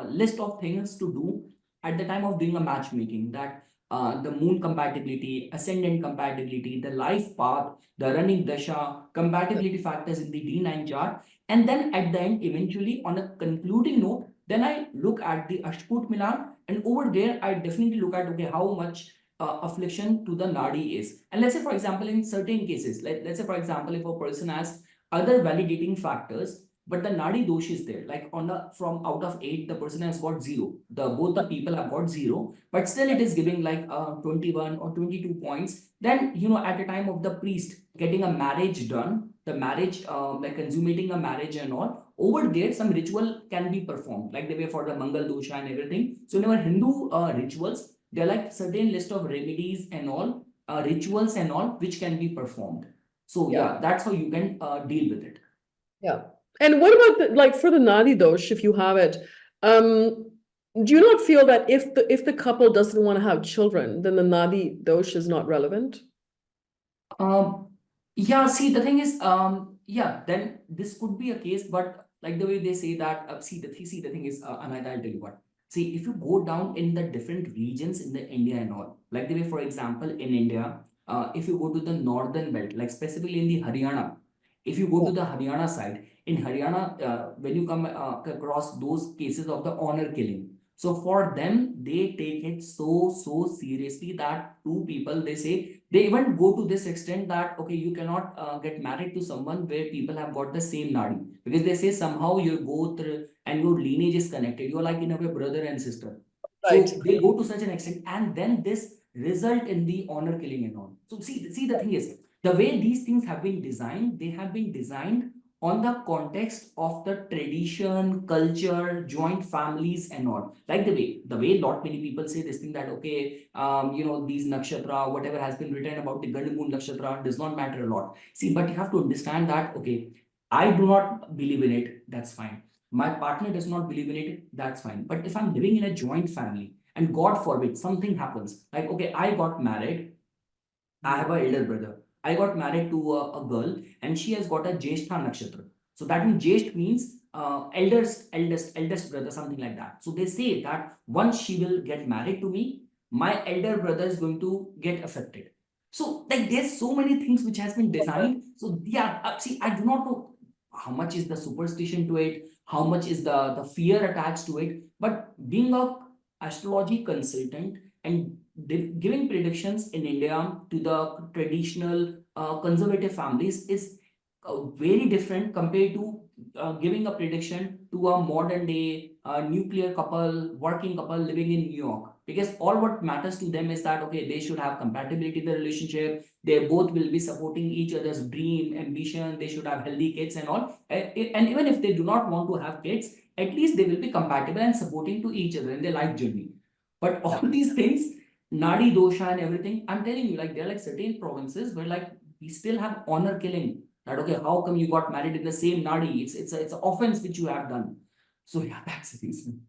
list of things to do at the time of doing a matchmaking, that the moon compatibility, ascendant compatibility, the life path, the running dasha, compatibility factors in the D9 chart. And then at the end, eventually on a concluding note, then I look at the Ashtkot Milan, and over there, I definitely look at, okay, how much affliction to the nadi is. And let's say, for example, in certain cases, let's say, for example, if a person has other validating factors, but the nadi dosh is there, like on the from out of 8, the person has got 0. Both the people have got 0, but still it is giving like 21 or 22 points. Then, at the time of the priest getting a marriage done, the marriage, like consummating a marriage and all, over there some ritual can be performed, like the way for the Mangal dosha and everything. So in our Hindu rituals, there are like certain list of remedies and all, rituals and all, which can be performed. So Yeah. yeah, that's how you can deal with it. Yeah. And what about like for the nadi dosh, if you have it, do you not feel that if the couple doesn't want to have children, then the nadi dosh is not relevant? Um, yeah, see, the thing is, yeah, then this could be a case, but like the way they say that, see, the thing is, Anahita, I'll tell you what. See, if you go down in the different regions in the India and all, like the way, for example, in India, if you go to the northern belt, like specifically in the Haryana, if you go Yeah. to the Haryana side, in Haryana, when you come across those cases of the honor killing, so for them, they take it so seriously that two people, they say, they even go to this extent that, okay, you cannot get married to someone where people have got the same nadi, because they say somehow your both and your lineage is connected. You're like in a way brother and sister. Right. So they go to such an extent, and then this result in the honor killing and all. So see, the thing is, the way these things have been designed, they have been designed on the context of the tradition, culture, joint families, and all. Like the way lot many people say this thing that, okay, these nakshatra, whatever has been written about the Gandamoon nakshatra does not matter a lot. See, but you have to understand that, okay, I do not believe in it, that's fine. My partner does not believe in it, that's fine. But if I'm living in a joint family and God forbid something happens, like, okay, I got married, I have an elder brother. I got married to a girl, and she has got a Jyeshtha nakshatra. So that means Jyesht means eldest brother, something like that. So they say that once she will get married to me, my elder brother is going to get affected. So like there's so many things which has been designed. So yeah, see, I do not know how much is the superstition to it, how much is the fear attached to it. But being a astrology consultant and giving predictions in India to the traditional conservative families is very different compared to giving a prediction to a modern day nuclear couple, working couple living in New York. Because all what matters to them is that, okay, they should have compatibility in the relationship. They both will be supporting each other's dream, ambition. They should have healthy kids and all. And even if they do not want to have kids, at least they will be compatible and supporting to each other in their life journey. But all these things, Nadi dosha and everything, I'm telling you, like there are like certain provinces where like we still have honor killing. That, okay, how come you got married in the same Nadi? It's an offense which you have done. So yeah, that's the reason.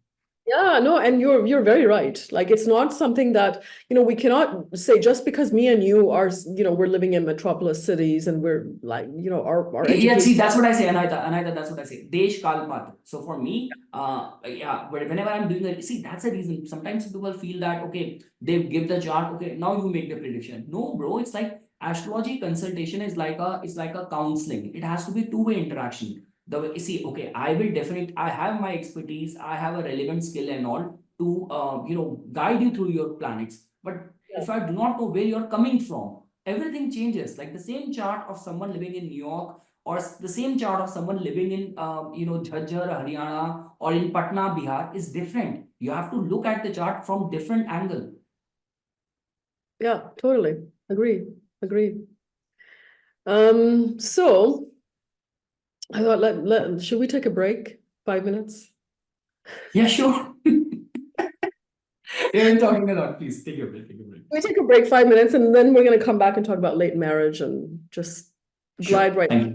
Yeah, no, and you're very right. Like it's not something that, we cannot say just because me and you are, we're living in metropolis cities and we're like, our Yeah, education. see, that's what I say, Anahita, that's what I say. Desh Kal Patra. So for me, yeah, but whenever I'm doing it, see, that's the reason. Sometimes people feel that, okay, they give the chart, okay, now you make the prediction. No, bro, it's like astrology consultation is like it's like a counseling. It has to be two-way interaction. The way, see, okay, I have my expertise, I have a relevant skill and all to, guide you through your planets. But Yeah. if I do not know where you're coming from, everything changes. Like the same chart of someone living in New York, or the same chart of someone living in Jhajjar, Haryana, or in Patna, Bihar is different. You have to look at the chart from different angle. Yeah, totally. Agree. So I thought should we take a break? 5 minutes? Yeah, sure. We've been talking a lot. Please take a break. Take a break. We take a break 5 minutes and then we're gonna come back and talk about late marriage and just Sure. glide right Thank you.